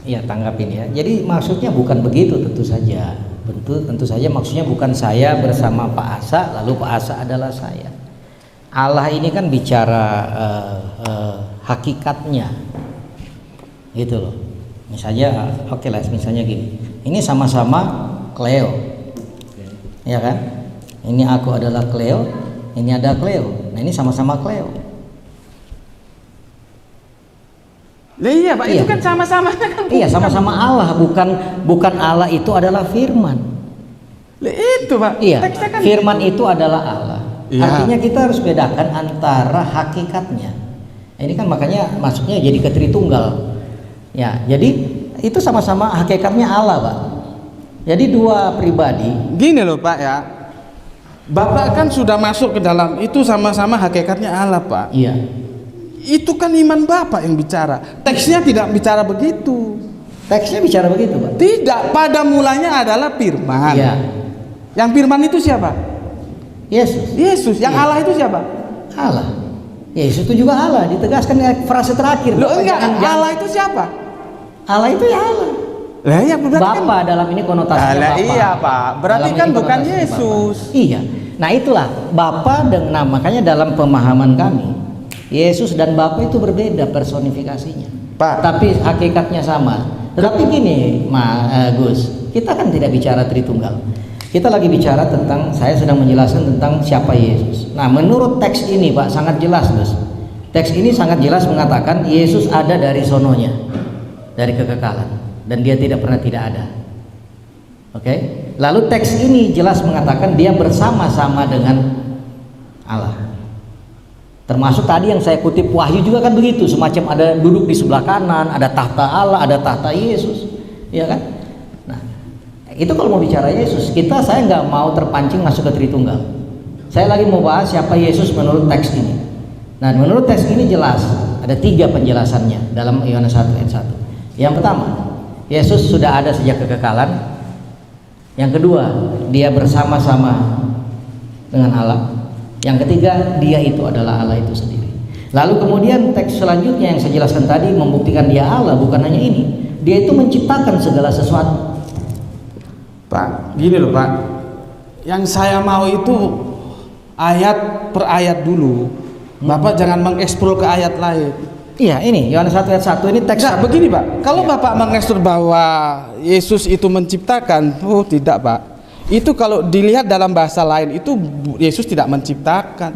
Iya, tanggapin ya. Jadi maksudnya bukan begitu, tentu saja. Tentu saja maksudnya bukan saya bersama Pak Asa lalu Pak Asa adalah saya. Allah ini kan bicara hakikatnya. Gitu loh. Misalnya oke lah, misalnya gini. Ini sama-sama Cleo. Ya kan? Ini aku adalah Cleo, ini ada Cleo. Nah, ini sama-sama Cleo. Iya Pak, itu kan sama-sama kan. Iya, sama-sama Allah, bukan Allah itu adalah firman. Itu Pak. Iya, Kan firman itu adalah Allah. Iya. Artinya kita harus bedakan antara hakikatnya. Ini kan makanya masuknya jadi ke Tritunggal. Ya, jadi itu sama-sama hakikatnya Allah, Pak. Jadi dua pribadi. Gini loh Pak ya. Bapak kan sudah masuk ke dalam itu sama-sama hakikatnya Allah Pak. Iya. Itu kan iman Bapak yang bicara. Teksnya tidak bicara begitu. Teksnya bicara begitu, Pak. Tidak, pada mulanya adalah firman. Iya. Yang firman itu siapa? Yesus. Yesus. Yang Iya. Allah itu siapa? Allah. Yesus itu juga Allah, ditegaskan di frase terakhir. Loh Bapak enggak, jangan- Allah itu siapa? Allah itu ya Allah. Lah ya berarti kan Bapa dalam ini konotasinya Lah, Bapa. iya, Pak. Berarti Dalam kan ini bukan konotasinya Yesus. Bapa. Iya. Nah itulah Bapa nah makanya dalam pemahaman kami Yesus dan Bapa itu berbeda personifikasinya. Pak. Tapi hakikatnya sama. Tetapi gini, Gus, kita kan tidak bicara Tritunggal. Kita lagi bicara tentang, saya sedang menjelaskan tentang siapa Yesus. Nah, menurut teks ini, Pak, sangat jelas, Gus. Teks ini sangat jelas mengatakan Yesus ada dari sononya, dari kekekalan, dan dia tidak pernah tidak ada. Oke? Lalu teks ini jelas mengatakan dia bersama-sama dengan Allah. Termasuk tadi yang saya kutip Wahyu juga kan begitu, semacam ada duduk di sebelah kanan, ada tahta Allah, ada tahta Yesus, ya kan? Nah, itu kalau mau bicara Yesus, saya nggak mau terpancing masuk ke Tritunggal. Saya lagi mau bahas siapa Yesus menurut teks ini. Nah, menurut teks ini jelas ada 3 penjelasannya dalam Yohanes 1 ayat 1. Yang pertama, Yesus sudah ada sejak kekekalan. Yang kedua, dia bersama-sama dengan Allah. Yang ketiga, dia itu adalah Allah itu sendiri. Lalu kemudian teks selanjutnya yang saya jelaskan tadi membuktikan dia Allah, bukan hanya ini. Dia itu menciptakan segala sesuatu. Pak, gini loh Pak. Yang saya mau itu ayat per ayat dulu. Bapak jangan mengeksplor ke ayat lain. Iya, ini Yohanes 1 ayat 1 ini teks. Enggak, begini Pak. Kalau Ya. Bapak mengeksplor bahwa Yesus itu menciptakan, oh tidak Pak. Itu kalau dilihat dalam bahasa lain itu Yesus tidak menciptakan.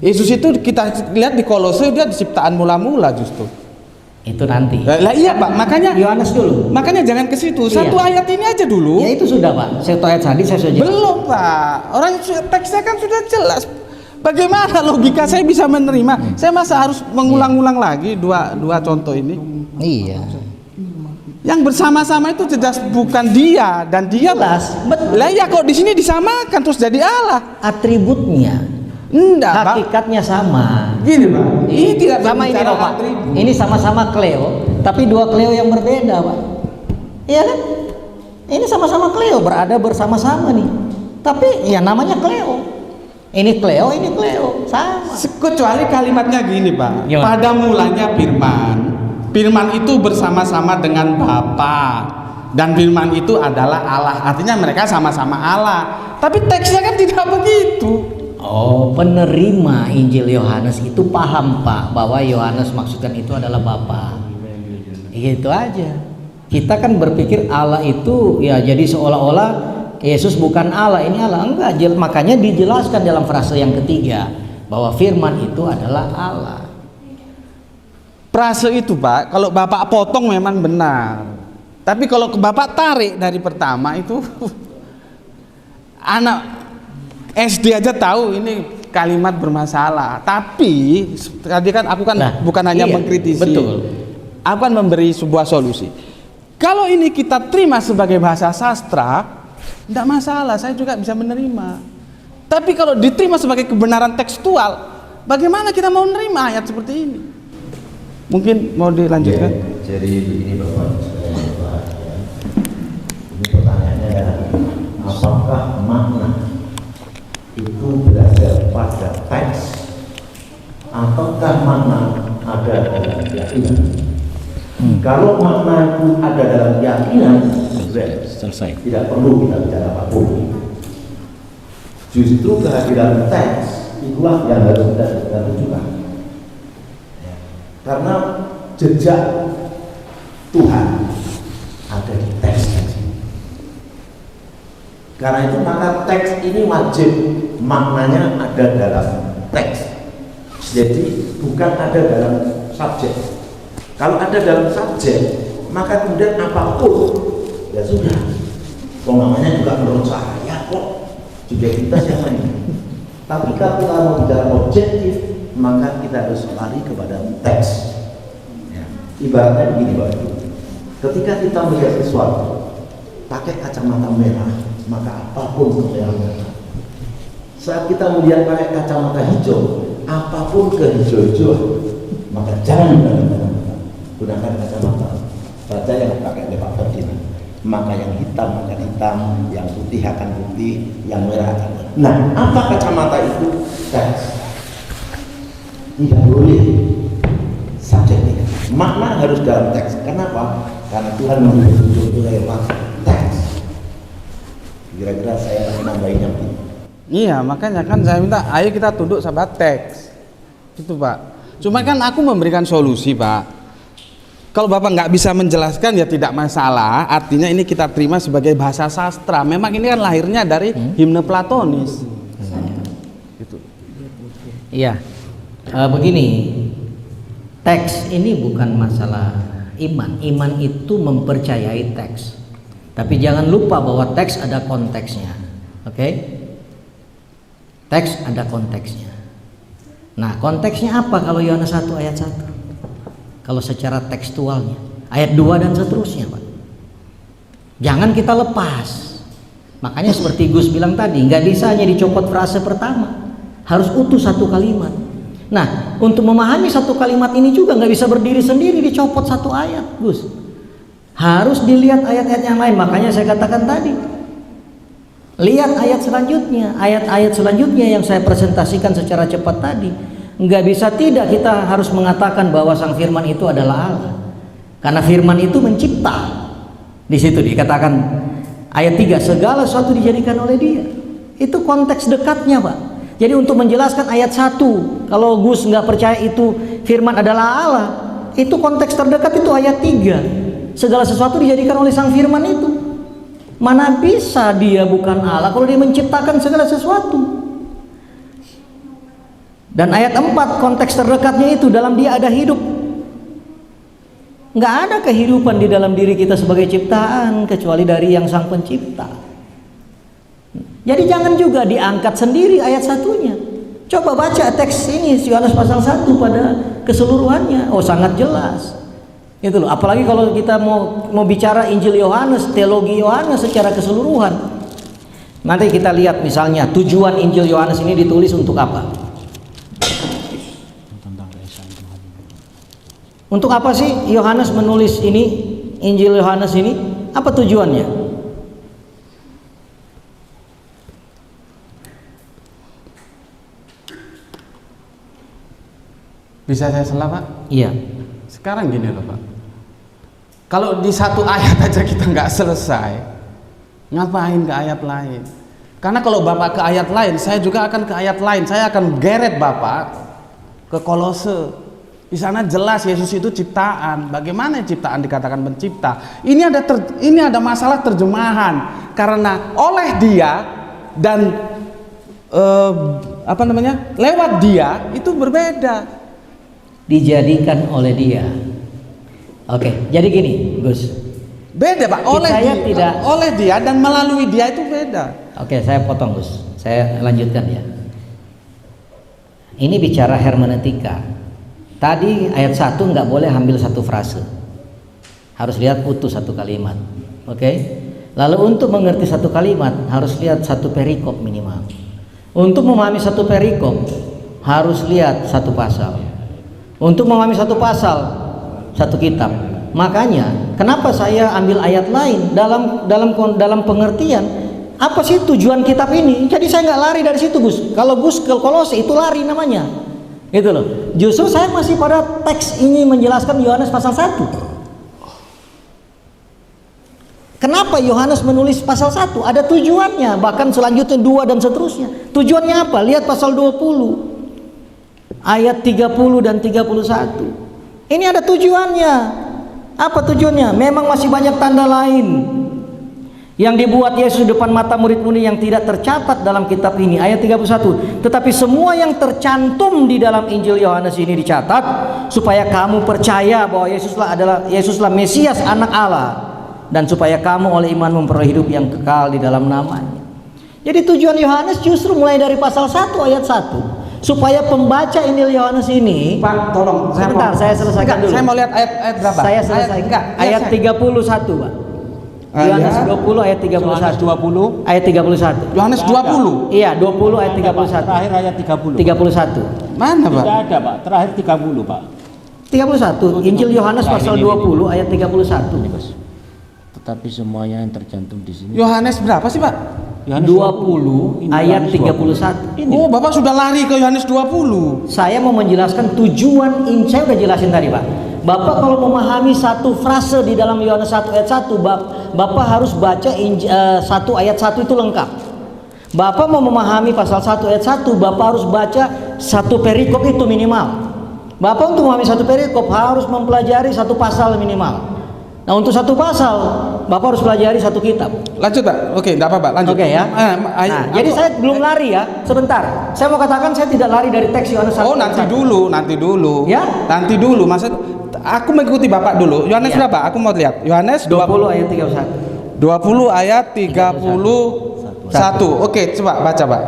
Yesus itu kita lihat di Kolose dia ciptaan mula-mula justru. Itu nanti. Lah iya Pak, makanya Yohanes dulu. makanya jangan ke situ. Iya. Satu ayat ini aja dulu. Ya itu sudah Pak. Satu ayat tadi saya sudah jelaskan. Belum Pak. Orang teksnya kan sudah jelas. Bagaimana logika saya bisa menerima? Saya masa harus mengulang-ulang lagi dua contoh ini? Iya. Yang bersama-sama itu jelas bukan dia dan dia. Jelas, betul. Lah ya kok di sini disamakan terus jadi Allah? Atributnya, Enggak, Pak. hakikatnya sama. Gini, Pak. Ini tidak Sama ini berbicara loh Pak. atribut. Ini sama-sama Cleo, tapi 2 Cleo yang berbeda Pak. Iya kan? Ini sama-sama Cleo, berada bersama-sama nih. Tapi ya namanya Cleo. Ini Cleo, ini Cleo, sama. Kecuali kalimatnya gini, Pak. Gimana? Pada mulanya Firman. Firman itu bersama-sama dengan Bapa. Dan Firman itu adalah Allah. Artinya mereka sama-sama Allah. Tapi teksnya kan tidak begitu. Oh, penerima Injil Yohanes itu paham Pak bahwa Yohanes maksudkan itu adalah Bapa. Gitu aja. Kita kan berpikir Allah itu ya jadi seolah-olah Yesus bukan Allah, ini Allah. Enggak, makanya dijelaskan dalam frase yang ketiga bahwa Firman itu adalah Allah. Frase itu, Pak, kalau Bapak potong memang benar. Tapi kalau Bapak tarik dari pertama itu anak SD aja tahu ini kalimat bermasalah. Tapi tadi kan aku kan Nah, bukan hanya iya, mengkritisi. betul. Aku kan memberi sebuah solusi. Kalau ini kita terima sebagai bahasa sastra, tidak masalah, saya juga bisa menerima. Tapi kalau diterima sebagai kebenaran tekstual, bagaimana kita mau menerima ayat seperti ini? Mungkin mau dilanjutkan? Ya, jadi begini Bapak, ya. Ini pertanyaannya, apakah makna itu berdasar pada teks ataukah makna ada dalam keyakinan? Kalau makna itu ada dalam keyakinan, Selesai. tidak perlu kita bicara apapun. Justru kehadiran teks itulah yang harus kita tunjukkan. Ya. Karena jejak Tuhan ada di teks ini. Karena itu maka teks ini wajib maknanya ada dalam teks. Jadi bukan ada dalam subjek. Kalau ada dalam subjek, maka kemudian apapun ya sudah. Kok namanya juga menurut saya kok juga kita siapa ini. Tapi kalau kita mau bicara objektif, maka kita harus lari kepada teks. Ya. Ibaratnya begini Bapak Ibu. Ketika kita melihat sesuatu pakai kacamata merah, maka apapun kemerahan. Saat kita melihat pakai kacamata hijau, apapun kehijau-hijauan, maka jangan gunakan kacamata. Baca yang pakai oleh Pak Ferdinand. Maka yang hitam akan hitam, yang putih akan putih, yang merah akan merah. Nah, apa kacamata itu? Teks. tidak boleh subjektif. Makna harus dalam teks. Kenapa? Karena Tuhan memberi itu lewat teks. Kira-kira saya nambahin yang ini. Iya, makanya kan saya minta ayo kita tunduk sama teks. Gitu, Pak. Cuma kan aku memberikan solusi, Pak. Kalau Bapak nggak bisa menjelaskan ya tidak masalah. Artinya ini kita terima sebagai bahasa sastra. Memang ini kan lahirnya dari himne Platonis. Gitu. Iya, begini, teks ini bukan masalah iman. Iman itu mempercayai teks. Tapi jangan lupa bahwa teks ada konteksnya. Oke? Teks ada konteksnya. Nah, konteksnya apa kalau Yohanes 1 ayat 1? Kalau secara tekstualnya, ayat 2 dan seterusnya, Pak. Jangan kita lepas. Makanya seperti Gus bilang tadi, nggak bisa hanya dicopot frase pertama, harus utuh satu kalimat. Nah, untuk memahami satu kalimat ini juga nggak bisa berdiri sendiri dicopot satu ayat, Gus. Harus dilihat ayat-ayat yang lain. Makanya saya katakan tadi, lihat ayat selanjutnya, ayat-ayat selanjutnya yang saya presentasikan secara cepat tadi. Nggak bisa tidak kita harus mengatakan bahwa Sang Firman itu adalah Allah, karena Firman itu mencipta. Di situ dikatakan ayat 3, segala sesuatu dijadikan oleh Dia. Itu konteks dekatnya, Pak. Jadi untuk menjelaskan ayat 1, kalau Gus nggak percaya itu Firman adalah Allah, itu konteks terdekat itu ayat 3. Segala sesuatu dijadikan oleh Sang Firman itu. Mana bisa Dia bukan Allah kalau Dia menciptakan segala sesuatu. Dan ayat 4, konteks terdekatnya itu dalam Dia ada hidup. Nggak ada kehidupan di dalam diri kita sebagai ciptaan kecuali dari yang Sang Pencipta. Jadi jangan juga diangkat sendiri ayat 1-nya. Coba baca teks ini Yohanes pasal 1 pada keseluruhannya. Oh, sangat jelas. Itu loh. Apalagi kalau kita mau bicara Injil Yohanes, teologi Yohanes secara keseluruhan. Nanti kita lihat misalnya tujuan Injil Yohanes ini ditulis untuk apa? Tentang keesaan Tuhan. Untuk apa sih Yohanes menulis ini, Injil Yohanes ini? Apa tujuannya? Bisa saya sela, Pak? Iya. Sekarang gini loh, Pak. Kalau di satu ayat aja kita nggak selesai, ngapain ke ayat lain? Karena kalau Bapak ke ayat lain, saya juga akan ke ayat lain. Saya akan geret Bapak ke Kolose. Di sana jelas Yesus itu ciptaan. Bagaimana ciptaan dikatakan pencipta? Ini ada masalah terjemahan. Karena oleh Dia dan lewat Dia itu berbeda. Dijadikan oleh Dia. Oke, jadi gini, Gus. Beda, Pak. Oleh Dia dan melalui Dia itu beda. Oke, saya potong, Gus. Saya lanjutkan ya. Ini bicara hermeneutika. Tadi ayat 1 nggak boleh ambil satu frase. Harus lihat utuh satu kalimat. Oke? Lalu untuk mengerti satu kalimat harus lihat satu perikop minimal. Untuk memahami satu perikop harus lihat satu pasal. Untuk memahami satu pasal, satu kitab. Makanya kenapa saya ambil ayat lain dalam pengertian apa sih tujuan kitab ini? Jadi saya nggak lari dari situ, Gus. Kalau Gus ke Kolose itu lari namanya, gitu loh. Justru saya masih pada teks ini menjelaskan Yohanes pasal 1. Kenapa Yohanes menulis pasal 1? Ada tujuannya, bahkan selanjutnya 2 dan seterusnya. Tujuannya apa? Lihat pasal 20 ayat 30 dan 31. Ini ada tujuannya. Apa tujuannya? Memang masih banyak tanda lain yang dibuat Yesus depan mata murid-murid yang tidak tercatat dalam kitab ini. Ayat 31. Tetapi semua yang tercantum di dalam Injil Yohanes ini dicatat supaya kamu percaya bahwa Yesuslah Mesias, anak Allah, dan supaya kamu oleh iman memperoleh hidup yang kekal di dalam namanya. Jadi tujuan Yohanes justru mulai dari pasal 1 ayat 1 supaya pembaca Injil Yohanes ini, Pak, tolong saya selesaikan dulu. Saya mau lihat ayat berapa? Saya selesaikan. Ayat 31, Pak. Yohanes 20 ayat 31. 20 Ayat 31. Yohanes 20. Iya, 20 ayat 31. terakhir ayat 30. 31. Mana, Pak? Tidak ada, Pak. Terakhir 30, Pak. 31. Injil Yohanes pasal 20 ayat 31. Tetapi semuanya yang tercantum di sini. Yohanes berapa sih, Pak? Yohanes 20 ayat 31. Oh, Bapak sudah lari ke Yohanes 20. Saya mau menjelaskan tujuan, saya udah jelasin tadi Pak. Bapak kalau memahami satu frase di dalam Yohanes 1 ayat 1, Bapak harus baca 1 ayat 1 itu lengkap. Bapak mau memahami pasal 1 ayat 1, Bapak harus baca satu perikop itu minimal. Bapak untuk memahami satu perikop harus mempelajari satu pasal minimal. Nah, untuk satu pasal Bapak harus pelajari satu kitab. Lanjut, Pak. Oke, enggak apa-apa, lanjut. Oke ya. Nah, jadi saya belum lari ya. Sebentar. Saya mau katakan saya tidak lari dari teks Yohanes 1. Oh, nanti dulu. Ya? Nanti dulu. Maksud aku mengikuti Bapak dulu. Yohanes Ya. berapa? Aku mau lihat. Yohanes 20 ayat 31. 20 ayat 31. Oke, coba baca, Pak.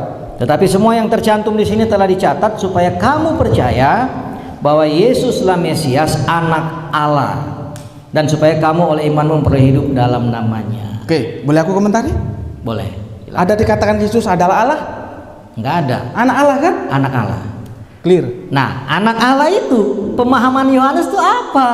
Tetapi semua yang tercantum di sini telah dicatat supaya kamu percaya bahwa Yesuslah Mesias, Anak Allah, dan supaya kamu oleh iman memperoleh hidup dalam namanya. Oke, boleh aku komentari? Boleh. Ada dikatakan Yesus adalah Allah? Enggak ada. Anak Allah kan? Anak Allah. Clear. Nah, anak Allah itu pemahaman Yohanes itu apa?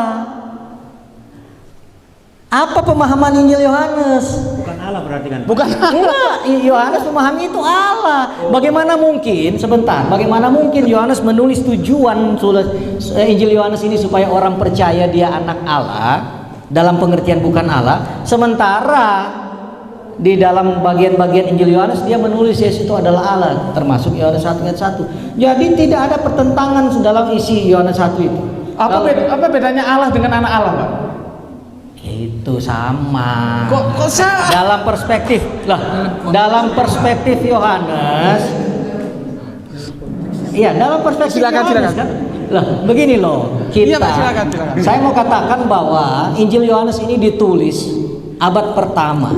Apa pemahaman Injil Yohanes? Bukan Allah berarti kan? Bukan. Enggak, Yohanes memahami itu Allah. Bagaimana mungkin, sebentar, bagaimana mungkin Yohanes menulis tujuan Injil Yohanes ini supaya orang percaya dia anak Allah, dalam pengertian bukan Allah, sementara di dalam bagian-bagian Injil Yohanes dia menulis Yesus itu adalah Allah, termasuk Yohanes 1 ayat 1. Jadi tidak ada pertentangan dalam isi Yohanes 1 itu. Apa bedanya Allah dengan anak Allah, Pak? Itu sama. Kok salah? Dalam perspektif Yohanes. Iya, dalam perspektif Yohanes kan. Lah, begini loh. Iya, Pak, silakan. Saya mau katakan bahwa Injil Yohanes ini ditulis abad pertama.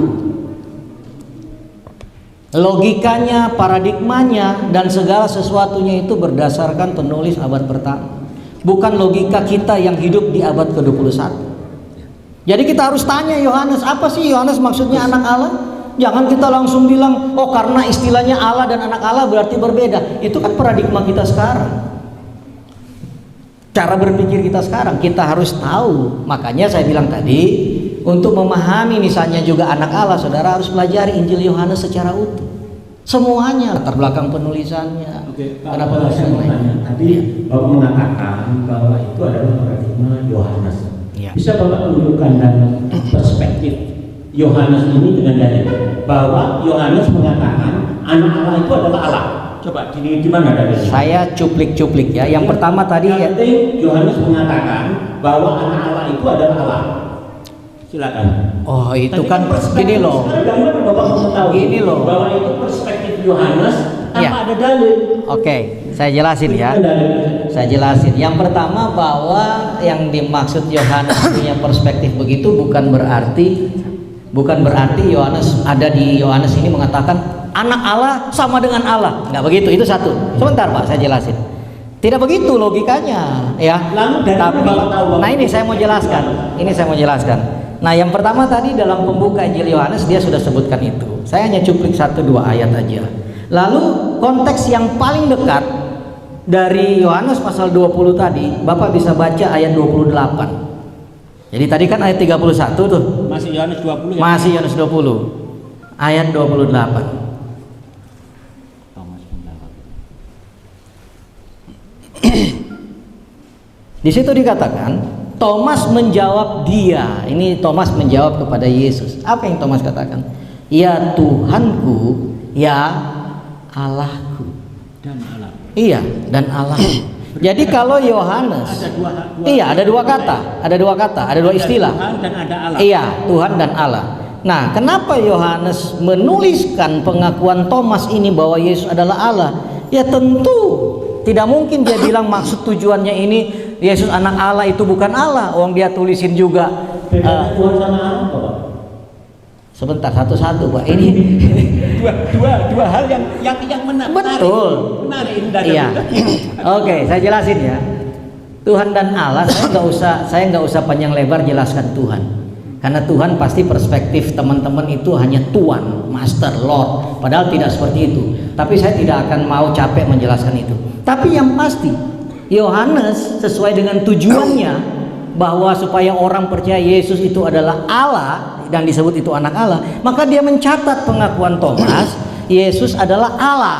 Logikanya, paradigmanya, dan segala sesuatunya itu berdasarkan penulis abad pertama. Bukan logika kita yang hidup di abad ke-21. Jadi kita harus tanya Yohanes, apa sih Yohanes maksudnya anak Allah? Jangan kita langsung bilang, oh karena istilahnya Allah dan anak Allah berarti berbeda. Itu kan paradigma kita sekarang. Cara berpikir kita sekarang, kita harus tahu. Makanya saya bilang tadi, untuk memahami misalnya juga anak Allah, saudara harus pelajari Injil Yohanes secara utuh. Semuanya, latar belakang penulisannya. Oke, kenapa saya mau tanya. Tadi Bapak mengatakan bahwa itu adalah paradigma Yohanes. Ya. Bisa Bapak tunjukkan dan perspektif Yohanes ini dengan dalil bahwa Yohanes mengatakan anak Allah itu adalah Allah. Coba di mana dalilnya? Saya cuplik-cuplik ya. Yang pertama tadi ya. Yang penting Yohanes mengatakan bahwa anak Allah itu adalah Allah. Silakan. Oh itu Tadi kan gini loh. Dari mana Bapak mengetahui Gini loh. bahwa itu perspektif Yohanes tanpa Ya. ada dalil? Oke, saya jelasin ya. Saya jelasin. Yang pertama bahwa yang dimaksud Yohanes punya perspektif begitu bukan berarti Yohanes ada di Yohanes ini mengatakan anak Allah sama dengan Allah. Nggak begitu. Itu satu. Sebentar Pak, saya jelasin. Tidak begitu logikanya, ya. Lalu dari Tapi, mana Bapak tahu bahwa nah ini saya mau jelaskan. Nah yang pertama tadi dalam pembuka Injil Yohanes dia sudah sebutkan itu. Saya hanya cuplik 1-2 ayat aja. Lalu konteks yang paling dekat dari Yohanes pasal 20 tadi, Bapak bisa baca ayat 28. Jadi tadi kan ayat 31 tuh. Masih Yohanes 20 ya? Masih Yohanes 20. Ayat 28. Thomas menjawab. Di situ dikatakan Thomas menjawab dia. Ini Thomas menjawab kepada Yesus. Apa yang Thomas katakan? Ya Tuhanku, ya Allahku. Dan Allah. Iya, dan Allah. Jadi kalau Yohanes, iya ada dua kata, ada dua istilah. Tuhan dan ada Allah. Iya, Tuhan dan Allah. Nah, kenapa Yohanes menuliskan pengakuan Thomas ini bahwa Yesus adalah Allah? Ya tentu tidak mungkin dia bilang maksud tujuannya ini Yesus anak Allah itu bukan Allah. Orang dia tulisin juga. Tuhan sama Allah, Bapak? Sebentar, satu-satu Pak. Ini dua hal yang menarik. betul. Menarik. Iya. Oke, saya jelasin ya. Tuhan dan Allah, saya nggak usah panjang lebar jelaskan Tuhan. Karena Tuhan pasti perspektif teman-teman itu hanya Tuhan, Master, Lord. Padahal tidak seperti itu. Tapi saya tidak akan mau capek menjelaskan itu. Tapi yang pasti Yohanes sesuai dengan tujuannya bahwa supaya orang percaya Yesus itu adalah Allah dan disebut itu anak Allah, maka dia mencatat pengakuan Thomas, Yesus adalah Allah.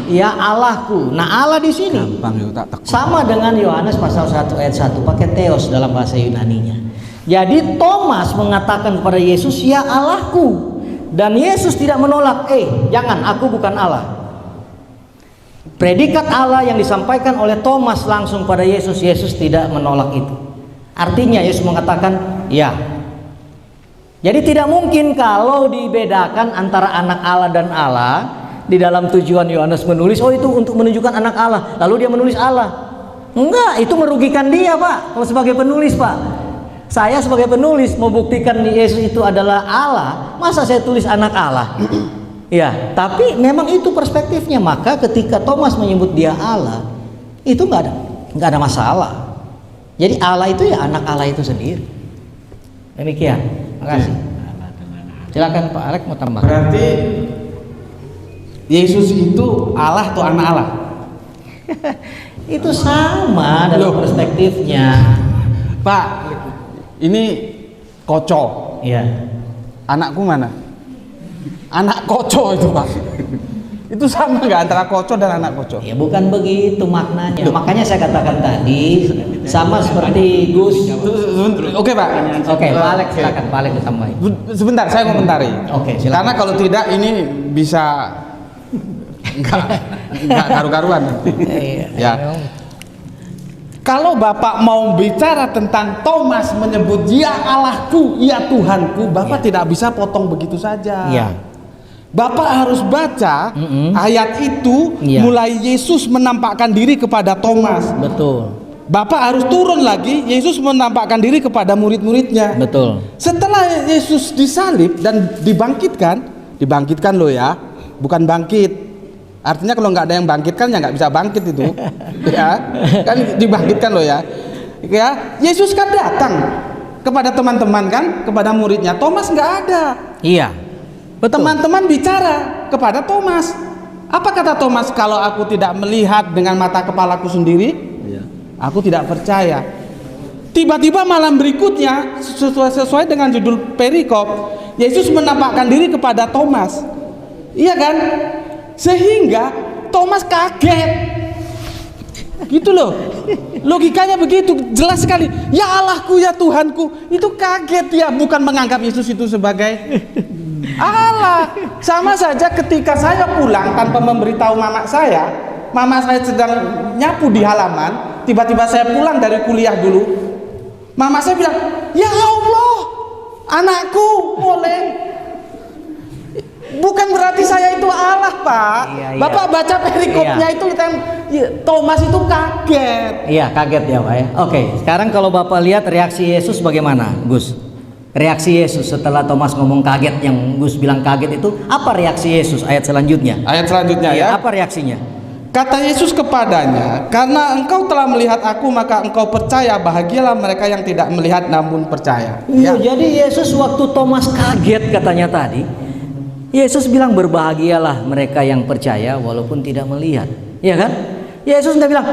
Ya, Allahku. Nah, Allah di sini Gampang ya, tak tekuk. sama dengan Yohanes pasal 1 ayat 1 pakai theos dalam bahasa Yunaninya. Jadi Thomas mengatakan kepada Yesus, ya Allahku. Dan Yesus tidak menolak, jangan, aku bukan Allah. Predikat Allah yang disampaikan oleh Thomas langsung pada Yesus, Yesus tidak menolak itu. Artinya Yesus mengatakan, ya. Jadi tidak mungkin kalau dibedakan antara anak Allah dan Allah di dalam tujuan Yohanes menulis, itu untuk menunjukkan anak Allah, lalu dia menulis Allah. Enggak, itu merugikan dia, Pak. Kalau sebagai penulis, Pak, saya sebagai penulis mau buktikan Yesus itu adalah Allah, masa saya tulis anak Allah? Ya, tapi memang itu perspektifnya. Maka ketika Thomas menyebut dia Allah, itu nggak ada masalah. Jadi Allah itu ya anak Allah itu sendiri. Demikian. Terima kasih. Silakan Pak Alek mau tambah. Berarti Yesus itu Allah atau anak Allah? Itu sama dalam Loh. perspektifnya. Pak, ini Koco. Ya. Anakku mana? Anak Koco itu, Pak. Itu sama nggak antara Koco dan anak Koco? Ya bukan begitu maknanya. Makanya saya katakan tadi sama seperti Gus. Oke, Pak. Oke, Pak Alek silakan, Pak Alek tambahin. Sebentar, saya komentari. Oke, silakan. Karena kalau tidak ini bisa nggak karu-karuan. Iya. Ya. Kalau Bapak mau bicara tentang Thomas menyebut ya Allahku, ya Tuhanku, Bapak tidak bisa potong begitu saja. Iya. Bapak harus baca ayat itu Iya. mulai Yesus menampakkan diri kepada Thomas. Betul. Bapak harus turun lagi, Yesus menampakkan diri kepada murid-muridnya. Betul. Setelah Yesus disalib dan dibangkitkan loh ya, bukan bangkit. Artinya kalau nggak ada yang bangkitkan ya nggak bisa bangkit itu, ya kan dibangkitkan loh ya. Ya, Yesus kan datang kepada teman-teman kan, kepada muridnya. Thomas nggak ada. Iya. Betul. Teman-teman bicara kepada Thomas. Apa kata Thomas? Kalau aku tidak melihat dengan mata kepalaku sendiri, aku tidak percaya. Tiba-tiba malam berikutnya, sesuai dengan judul perikop, Yesus menampakkan diri kepada Thomas. Iya kan? Sehingga Thomas kaget. Gitu loh. Logikanya begitu, jelas sekali. Ya Allahku, ya Tuhanku. Itu kaget ya, bukan menganggap Yesus itu sebagai Allah. Sama saja ketika saya pulang tanpa memberitahu mama saya sedang nyapu di halaman, tiba-tiba saya pulang dari kuliah dulu. Mama saya bilang, "Ya Allah, anakku, boleh." Bukan berarti saya itu Allah, Pak. Iya. Bapak baca perikopnya itu Thomas itu kaget. Iya, kaget ya, Pak ya. Oke, sekarang kalau Bapak lihat reaksi Yesus bagaimana, Gus? Reaksi Yesus setelah Thomas ngomong kaget, yang Gus bilang kaget itu, apa reaksi Yesus ayat selanjutnya? Ayat selanjutnya ya. Apa reaksinya? Kata Yesus kepadanya, "Karena engkau telah melihat aku, maka engkau percaya. Bahagialah mereka yang tidak melihat namun percaya." Iya, jadi Yesus waktu Thomas kaget katanya tadi, Yesus bilang berbahagialah mereka yang percaya walaupun tidak melihat. Iya kan? Yesus tidak bilang,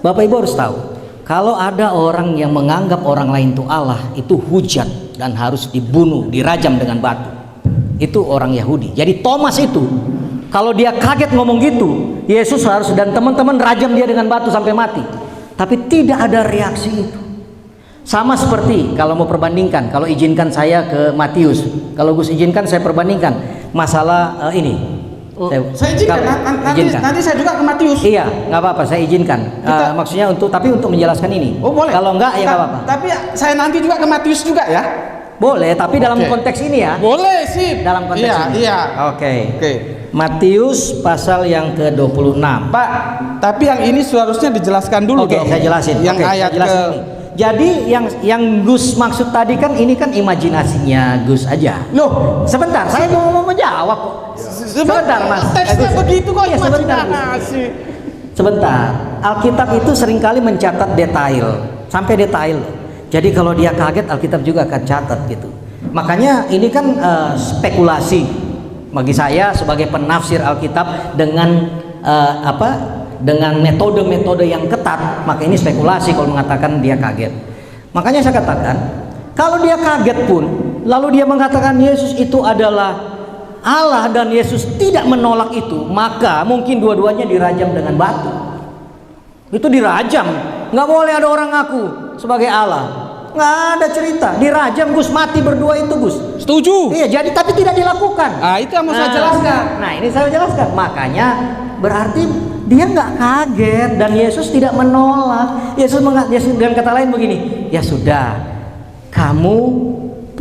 Bapak Ibu harus tahu, kalau ada orang yang menganggap orang lain itu Allah, itu hujat dan harus dibunuh, dirajam dengan batu. Itu orang Yahudi. Jadi Thomas itu, kalau dia kaget ngomong gitu, Yesus harus dan teman-teman rajam dia dengan batu sampai mati. Tapi tidak ada reaksi itu. Sama seperti kalau mau perbandingkan, kalau izinkan saya ke Matius, kalau Gus izinkan saya perbandingkan masalah ini. Saya izinkan, nanti saya juga ke Matius. Iya, nggak apa-apa, saya izinkan. Maksudnya tapi untuk menjelaskan ini. Oh boleh. Kalau enggak ya nggak apa-apa. Tapi saya nanti juga ke Matius juga ya. Boleh, tapi dalam konteks ini ya. Boleh sih. Dalam konteks ini. Iya. Oke. Oke. Matius pasal yang ke-26. Pak, tapi yang ini seharusnya dijelaskan dulu. Oke, dong. saya jelasin. Yang Oke, ayat saya jelasin ini. Jadi yang Gus maksud tadi kan ini kan imajinasinya Gus aja. Loh, Sebentar, saya mau menjawab kok. Sebentar, Mas. Teksnya Gus. begitu kok Iya, sebentar, Gus. imajinasi. Sebentar. Alkitab itu seringkali mencatat detail, sampai detail. Jadi kalau dia kaget, Alkitab juga akan catat gitu. Makanya ini kan spekulasi bagi saya sebagai penafsir Alkitab dengan dengan metode-metode yang ketat, maka ini spekulasi kalau mengatakan dia kaget. Makanya saya katakan, kalau dia kaget pun, lalu dia mengatakan Yesus itu adalah Allah dan Yesus tidak menolak itu, maka mungkin dua-duanya dirajam dengan batu. Itu dirajam, nggak boleh ada orang ngaku sebagai Allah. Nggak ada cerita, dirajam Gus, mati berdua itu Gus. Setuju. Iya, jadi tapi tidak dilakukan. Itu yang mau saya jelaskan. Nah, ini saya jelaskan. Makanya berarti dia nggak kaget dan Yesus tidak menolak. Yesus dengan kata lain begini, ya sudah, kamu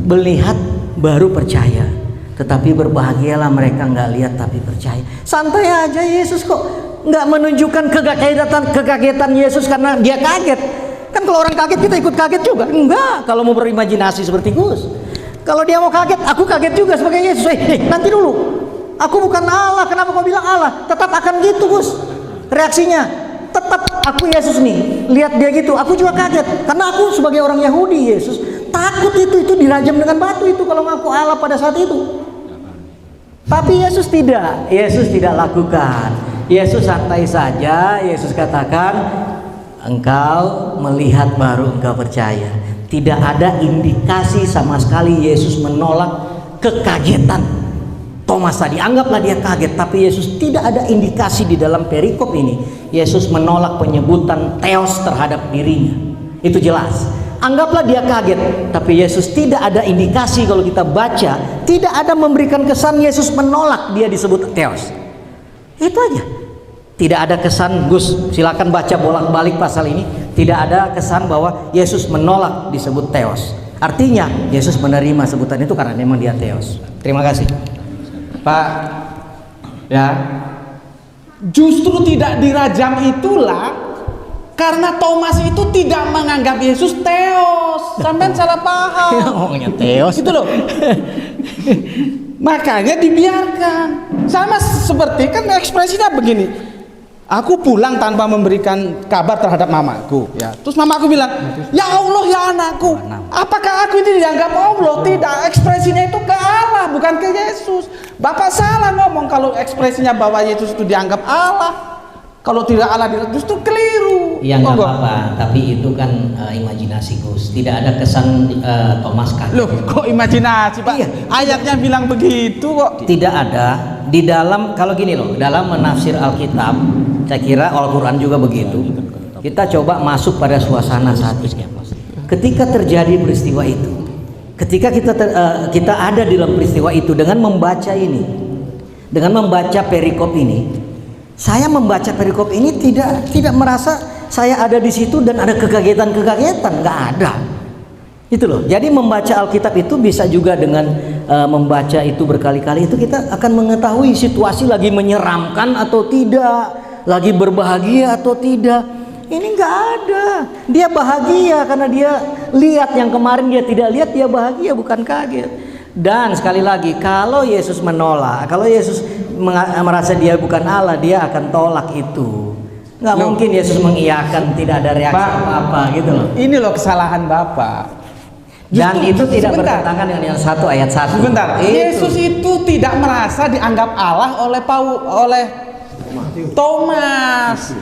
melihat baru percaya, tetapi berbahagialah mereka nggak lihat tapi percaya. Santai aja, Yesus kok nggak menunjukkan kekagetan Yesus karena dia kaget. Kan kalau orang kaget kita ikut kaget juga. Enggak, kalau mau berimajinasi seperti Gus. Kalau dia mau kaget, aku kaget juga sebagai Yesus. Nanti dulu, aku bukan Allah, kenapa kau bilang Allah? Tetap akan gitu Gus reaksinya. Tetap aku Yesus nih, lihat dia gitu, aku juga kaget. Karena aku sebagai orang Yahudi, Yesus takut itu dirajam dengan batu itu kalau ngaku Allah pada saat itu. Tapi Yesus tidak lakukan. Yesus santai saja. Yesus katakan, engkau melihat baru engkau percaya. Tidak ada indikasi sama sekali Yesus menolak kekagetan Thomas tadi. Anggaplah dia kaget, tapi Yesus tidak ada indikasi di dalam perikop ini Yesus menolak penyebutan theos terhadap dirinya. Itu jelas. Anggaplah dia kaget, tapi Yesus tidak ada indikasi. Kalau kita baca, tidak ada memberikan kesan Yesus menolak dia disebut theos. Itu aja. Tidak ada kesan, Gus, silakan baca bolak-balik pasal ini. Tidak ada kesan bahwa Yesus menolak disebut theos. Artinya Yesus menerima sebutan itu karena memang dia theos. Terima kasih. Pak, ya, justru tidak dirajam itulah karena Thomas itu tidak menganggap Yesus theos. Sampean salah paham. Ngomongnya theos itu loh. Makanya dibiarkan. Sama seperti kan ekspresinya begini. Aku pulang tanpa memberikan kabar terhadap mamaku, ya. Terus mamaku bilang, ya Allah ya anakku, apakah aku ini dianggap Allah? Tidak, ekspresinya itu ke Allah, bukan ke Yesus. Bapak salah ngomong kalau ekspresinya bahwa Yesus itu dianggap Allah. Kalau tidak Allah justru keliru. Ya nggak apa-apa, tapi itu kan imajinasi Gus. Tidak ada kesan Thomas kaget. Loh, kok imajinasi Pak? Iya. Ayatnya bilang begitu kok. Tidak ada di dalam, kalau gini loh, dalam menafsir Alkitab, saya kira Al-Quran juga begitu. Kita coba masuk pada suasana saat ini. Ketika terjadi peristiwa itu, ketika kita ada di dalam peristiwa itu dengan membaca ini, dengan membaca perikop ini. Saya membaca perikop ini tidak merasa saya ada di situ dan ada kekagetan, nggak ada. Itu loh. Jadi membaca Alkitab itu bisa juga dengan membaca itu berkali-kali itu kita akan mengetahui situasi lagi menyeramkan atau tidak, lagi berbahagia atau tidak. Ini nggak ada. Dia bahagia karena dia lihat yang kemarin dia tidak lihat, dia bahagia bukan kaget. Dan sekali lagi, kalau Yesus menolak, kalau Yesus merasa dia bukan Allah, dia akan tolak itu. Nggak mungkin Yesus mengiyakan, tidak ada reaksi apa-apa gitu loh. Ini loh kesalahan Bapak. Dan itu tidak bertentangan dengan yang 1 ayat 1. Sebentar. Yesus itu tidak merasa dianggap Allah oleh Thomas.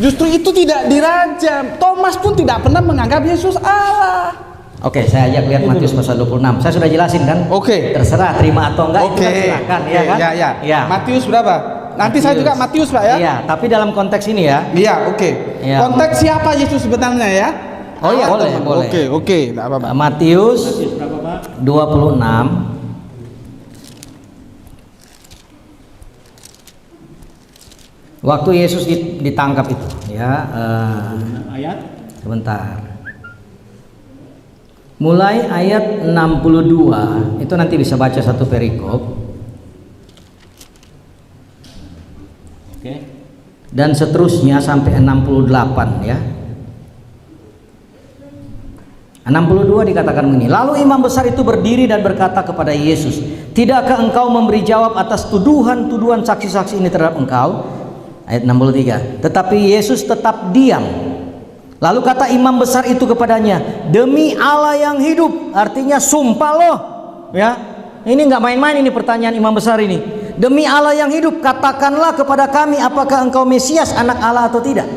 Justru itu tidak dirajam. Thomas pun tidak pernah menganggap Yesus Allah. Oke, saya ajak lihat Matius pasal 26. Saya sudah jelasin kan? Oke. Terserah terima atau enggak itu kan silakan ya kan? Ya. Matius berapa? Nanti saya juga Matius Pak ya. Iya, tapi dalam konteks ini ya. Iya, oke. Ya. Konteks siapa Yesus sebenarnya ya? Oh iya, boleh. Oke, enggak apa-apa. Matius 26 waktu Yesus ditangkap itu ya, Ayat sebentar. Mulai ayat 62 itu nanti bisa baca satu perikop. Oke. Dan seterusnya sampai 68 ya. 62 dikatakan begini. Lalu imam besar itu berdiri dan berkata kepada Yesus, "Tidakkah engkau memberi jawab atas tuduhan-tuduhan saksi-saksi ini terhadap engkau?" Ayat 63. Tetapi Yesus tetap diam. Lalu kata imam besar itu kepadanya, "Demi Allah yang hidup," artinya sumpah loh, ya. Ini nggak main-main ini pertanyaan imam besar ini. "Demi Allah yang hidup, katakanlah kepada kami apakah engkau Mesias, anak Allah atau tidak?"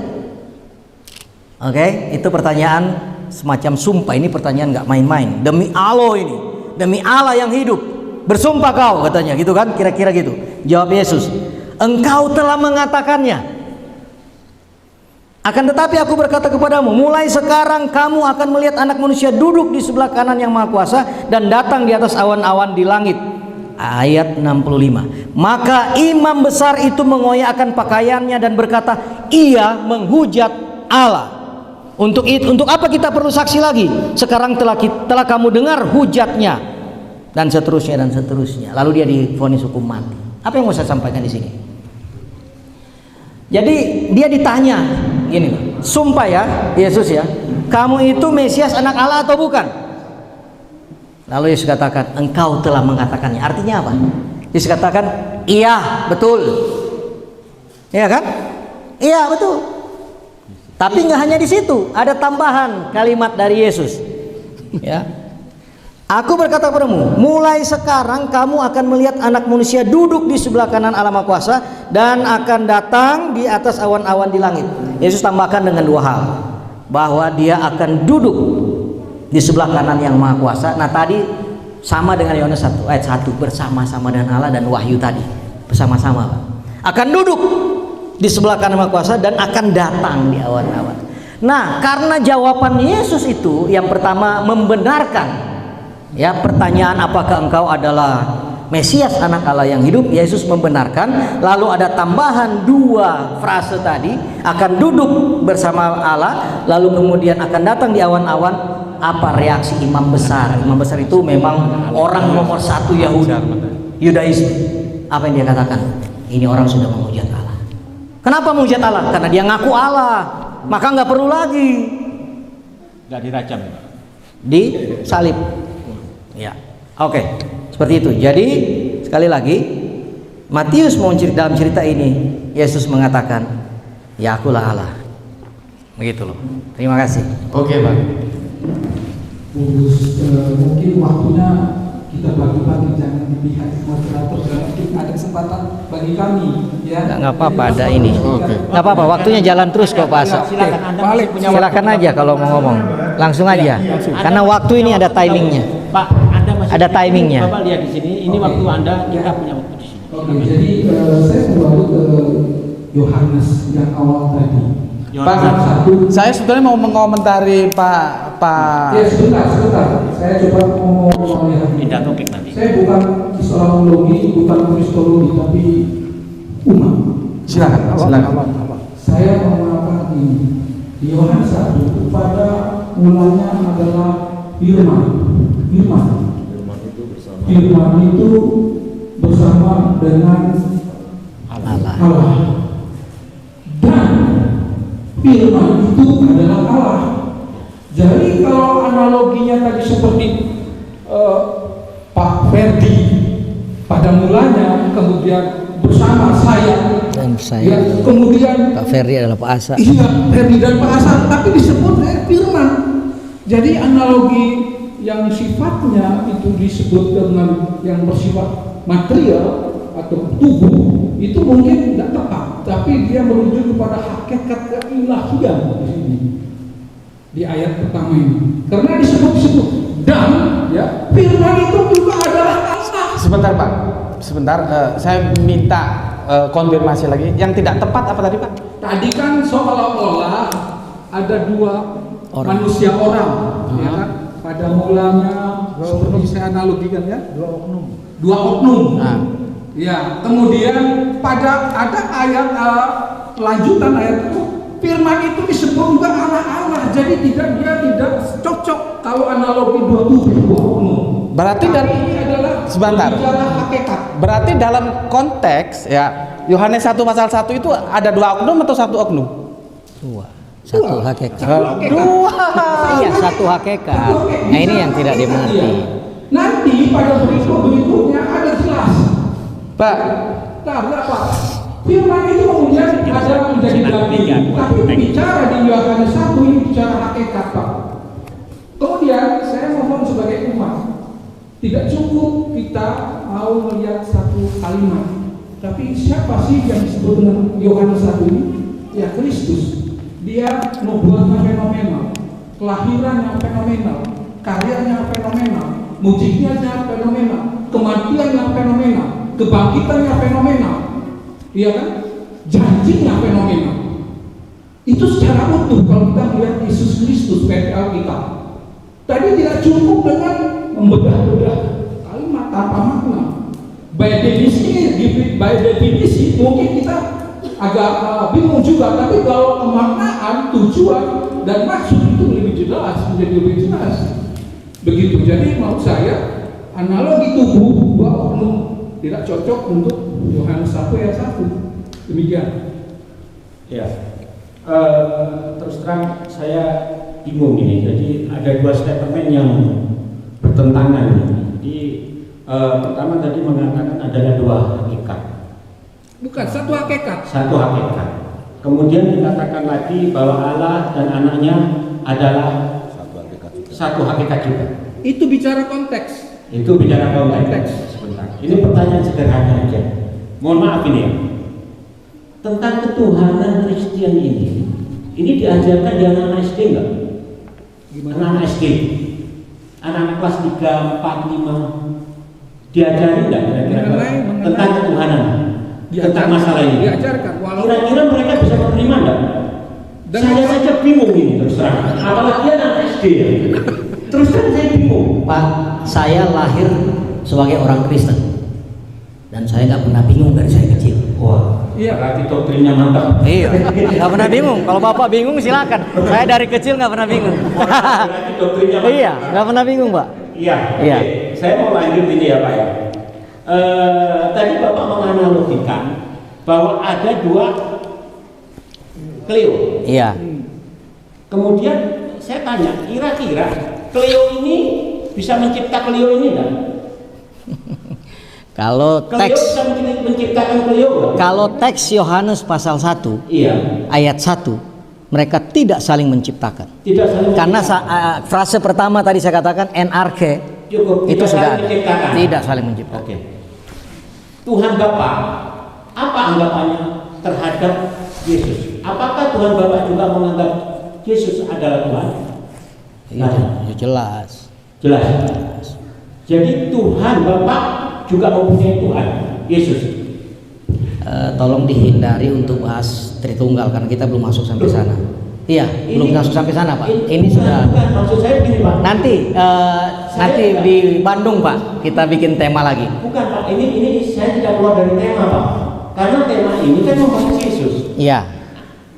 Oke, itu pertanyaan semacam sumpah. Ini pertanyaan nggak main-main. Demi Allah ini, demi Allah yang hidup, bersumpah kau, katanya gitu kan, kira-kira gitu. Jawab Yesus, engkau telah mengatakannya. Akan tetapi aku berkata kepadamu, mulai sekarang kamu akan melihat Anak Manusia duduk di sebelah kanan Yang Maha Kuasa dan datang di atas awan-awan di langit. Ayat 65. Maka imam besar itu mengoyakkan pakaiannya dan berkata, ia menghujat Allah. Untuk apa kita perlu saksi lagi? Sekarang telah kamu dengar hujatnya, dan seterusnya dan seterusnya. Lalu dia divonis hukum mati. Apa yang mau saya sampaikan di sini? Jadi dia ditanya gini loh, sumpah ya Yesus ya, kamu itu Mesias anak Allah atau bukan? Lalu Yesus katakan, engkau telah mengatakannya. Artinya apa? Yesus katakan, iya betul. Iya kan? Iya betul. Tapi nggak hanya di situ, ada tambahan kalimat dari Yesus. Ya, aku berkata kepadamu, mulai sekarang kamu akan melihat Anak Manusia duduk di sebelah kanan Allah Maha Kuasa dan akan datang di atas awan-awan di langit. Yesus tambahkan dengan dua hal, bahwa dia akan duduk di sebelah kanan Yang Maha Kuasa. Nah tadi sama dengan Yohanes 1 ayat 1, bersama-sama dengan Allah, dan Wahyu tadi bersama-sama akan duduk di sebelah kanan Maha Kuasa dan akan datang di awan-awan. Nah, karena jawaban Yesus itu yang pertama membenarkan ya pertanyaan apakah engkau adalah Mesias anak Allah yang hidup, Yesus membenarkan. Lalu ada tambahan dua frase tadi, akan duduk bersama Allah, lalu kemudian akan datang di awan-awan. Apa reaksi imam besar? Imam besar itu memang orang nomor satu Yudaisme. Apa yang dia katakan? Ini orang sudah menghujat Allah. Kenapa menghujat Allah? Karena dia ngaku Allah, maka nggak perlu lagi Nggak dirajam. disalib. Ya, oke, seperti itu. Jadi sekali lagi, Matius dalam cerita ini Yesus mengatakan, ya akulah Allah. Begitu loh. Terima kasih. Oke, Pak. Mungkin waktunya kita bagi-bagi, jangan dilihat moderator, mungkin ada kesempatan bagi kami ya. Nggak apa-apa, ada ini. Nggak apa-apa, waktunya jalan terus kok Pak Asa. Silakan aja kalau mau ngomong, langsung aja. Karena waktu ini ada timingnya. Pak, Anda masih Ada timingnya. Bapak lihat di sini, ini waktu Anda, kita punya waktu di sini. Oke, jadi saya kembali ke Yohanes yang awal tadi. Pak, saya sebetulnya mau mengomentari Pak. Ya sebentar. Saya coba ngomong Tidak topik nanti. Saya bukan Islamologi, bukan Kristologi, tapi umat. Silakan. Saya mau mengatakan ini. Di Yohanes 1 pada mulanya adalah Firman. Firman itu bersama dengan Allah. Dan Firman itu adalah Allah. Jadi kalau analoginya tadi seperti Pak Ferdi pada mulanya, kemudian bersama saya Dan saya, ya, kemudian Pak Ferdi adalah Pak Asa. iya, Ferdi dan Pak Asa, tapi disebut Firman. Jadi analogi yang sifatnya itu disebut dengan yang bersifat material atau tubuh itu mungkin tidak tepat, tapi dia merujuk kepada hakikat keilahian di sini di ayat pertama ini, karena disebut dan ya Firman itu juga adalah Allah. Sebentar, saya minta konfirmasi lagi. Yang tidak tepat apa tadi Pak? Tadi kan seolah-olah ada dua manusia ya kan? Pada mulanya seperti saya analogikan ya, dua oknum. Ya, kemudian pada ada ayat lanjutan ayat itu, Firman itu disebut juga Allah. Jadi dia tidak cocok kalau analogi dua tubuh, dua oknum. Berarti ini adalah sebentar. bicara hakikat. Berarti dalam konteks ya Yohanes 1 pasal 1 itu ada dua oknum atau satu oknum? Satu hakikat. Iya, satu hakikat. Nah ini yang tidak dimengerti. Nanti pada berikutnya ada jelas. Pak, Berapa? Firman itu kemudian ada menjadi daging, tapi bicara di Yohanes 1 ini bicara hakikat, Pak. Kemudian saya ngomong sebagai umat, tidak cukup kita mau melihat satu kalimat, tapi siapa sih yang disebut dengan Yohanes 1 ini? Ya Kristus. Dia membuat fenomena. kelahirannya fenomenal, karyanya fenomenal, mujizatnya fenomenal, kematiannya fenomenal, kebangkitannya fenomenal, iya kan? Janjinya fenomenal. Itu secara utuh kalau kita melihat Yesus Kristus versi Alkitab. Tadi tidak cukup dengan membedah-bedah kalimat tanpa makna. By definisi mungkin kita agak bingung juga, tapi kalau pemaknaan, tujuan dan maksud itu lebih jelas, menjadi lebih jelas. Begitu. Jadi menurut saya analogi tubuh bahwa tidak cocok untuk Yohanes 1 ayat 1. Demikian. Ya. Terus terang saya bingung ini. Jadi ada dua statement yang bertentangan. Jadi pertama tadi mengatakan adalah dua hakikat. Bukan satu hakikat. Satu hakikat. Kemudian dikatakan lagi bahwa Allah dan anaknya adalah satu hakikat juga. Itu bicara konteks. Itu bicara konteks. Sebentar. Ini pertanyaan sederhana aja. Mohon maaf ini ya. Tentang ketuhanan Kristen ini diajarkan di anak-anak SD enggak? Anak-anak SD, anak-anak kelas 3, 4, 5 diajari enggak kira-kira tentang ketuhanan? Tentang masalah ini? Diajarkan. Kira-kira mereka bisa menerima enggak? Saya saja bingung ini terus terang. Apalagi anak SD ya. Terus terang saya bingung. Pak, saya lahir sebagai orang Kristen dan saya nggak pernah bingung dari saya kecil. Wah, iya, berarti doktrinnya mantap. Iya, nggak pernah bingung. Kalau bapak bingung silakan. Saya dari kecil nggak pernah bingung. Berarti doktrinnya mantap. Iya, nggak pernah bingung, Pak. Iya. Iya. Oke. Saya mau lanjut ini ya Pak ya. Tadi Bapak menganalogikan bahwa ada dua Cleo. Iya. Kemudian saya tanya, kira-kira Cleo ini bisa mencipta Cleo ini enggak? Kalau Cleo teks bisa menciptakan Cleo enggak? kalau teks Yohanes pasal 1 Iya. ayat 1 mereka tidak saling menciptakan. Tidak saling Karena menciptakan. frase pertama tadi saya katakan NRK Cukup, itu tidak sudah saling ada. menciptakan. Tidak saling menciptakan. Oke. Tuhan Bapa, apa anggapannya terhadap Yesus? Apakah Tuhan Bapa juga menganggap Yesus adalah Tuhan? Iya, jelas. Jelas. Jadi Tuhan Bapa juga mempunyai Tuhan Yesus. Tolong dihindari untuk bahas Tritunggal karena kita belum masuk sampai sana. Iya, belum masuk sampai sana, Pak. Ini sudah. Bukan, maksud saya begini Pak. Nanti di Bandung, Pak, kita bikin tema lagi. Bukan Pak, ini saya tidak keluar dari tema Pak. Karena tema ini kan membahas Yesus. Iya.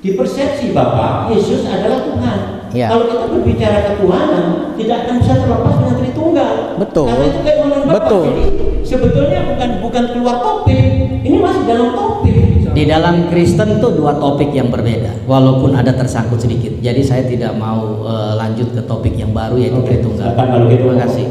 Di persepsi Bapak, Yesus adalah Tuhan. Ya. Kalau kita berbicara ketuhanan, tidak akan bisa terlepas dengan Tritunggal. Betul. Karena itu kayak menurut Bapak. Betul. Jadi sebetulnya bukan keluar topik. Ini masih dalam topik. Di dalam Kristen tuh dua topik yang berbeda, walaupun ada tersangkut sedikit. Jadi saya tidak mau lanjut ke topik yang baru yaitu Oke, Tritunggal. silakan kalau gitu. Terima kasih.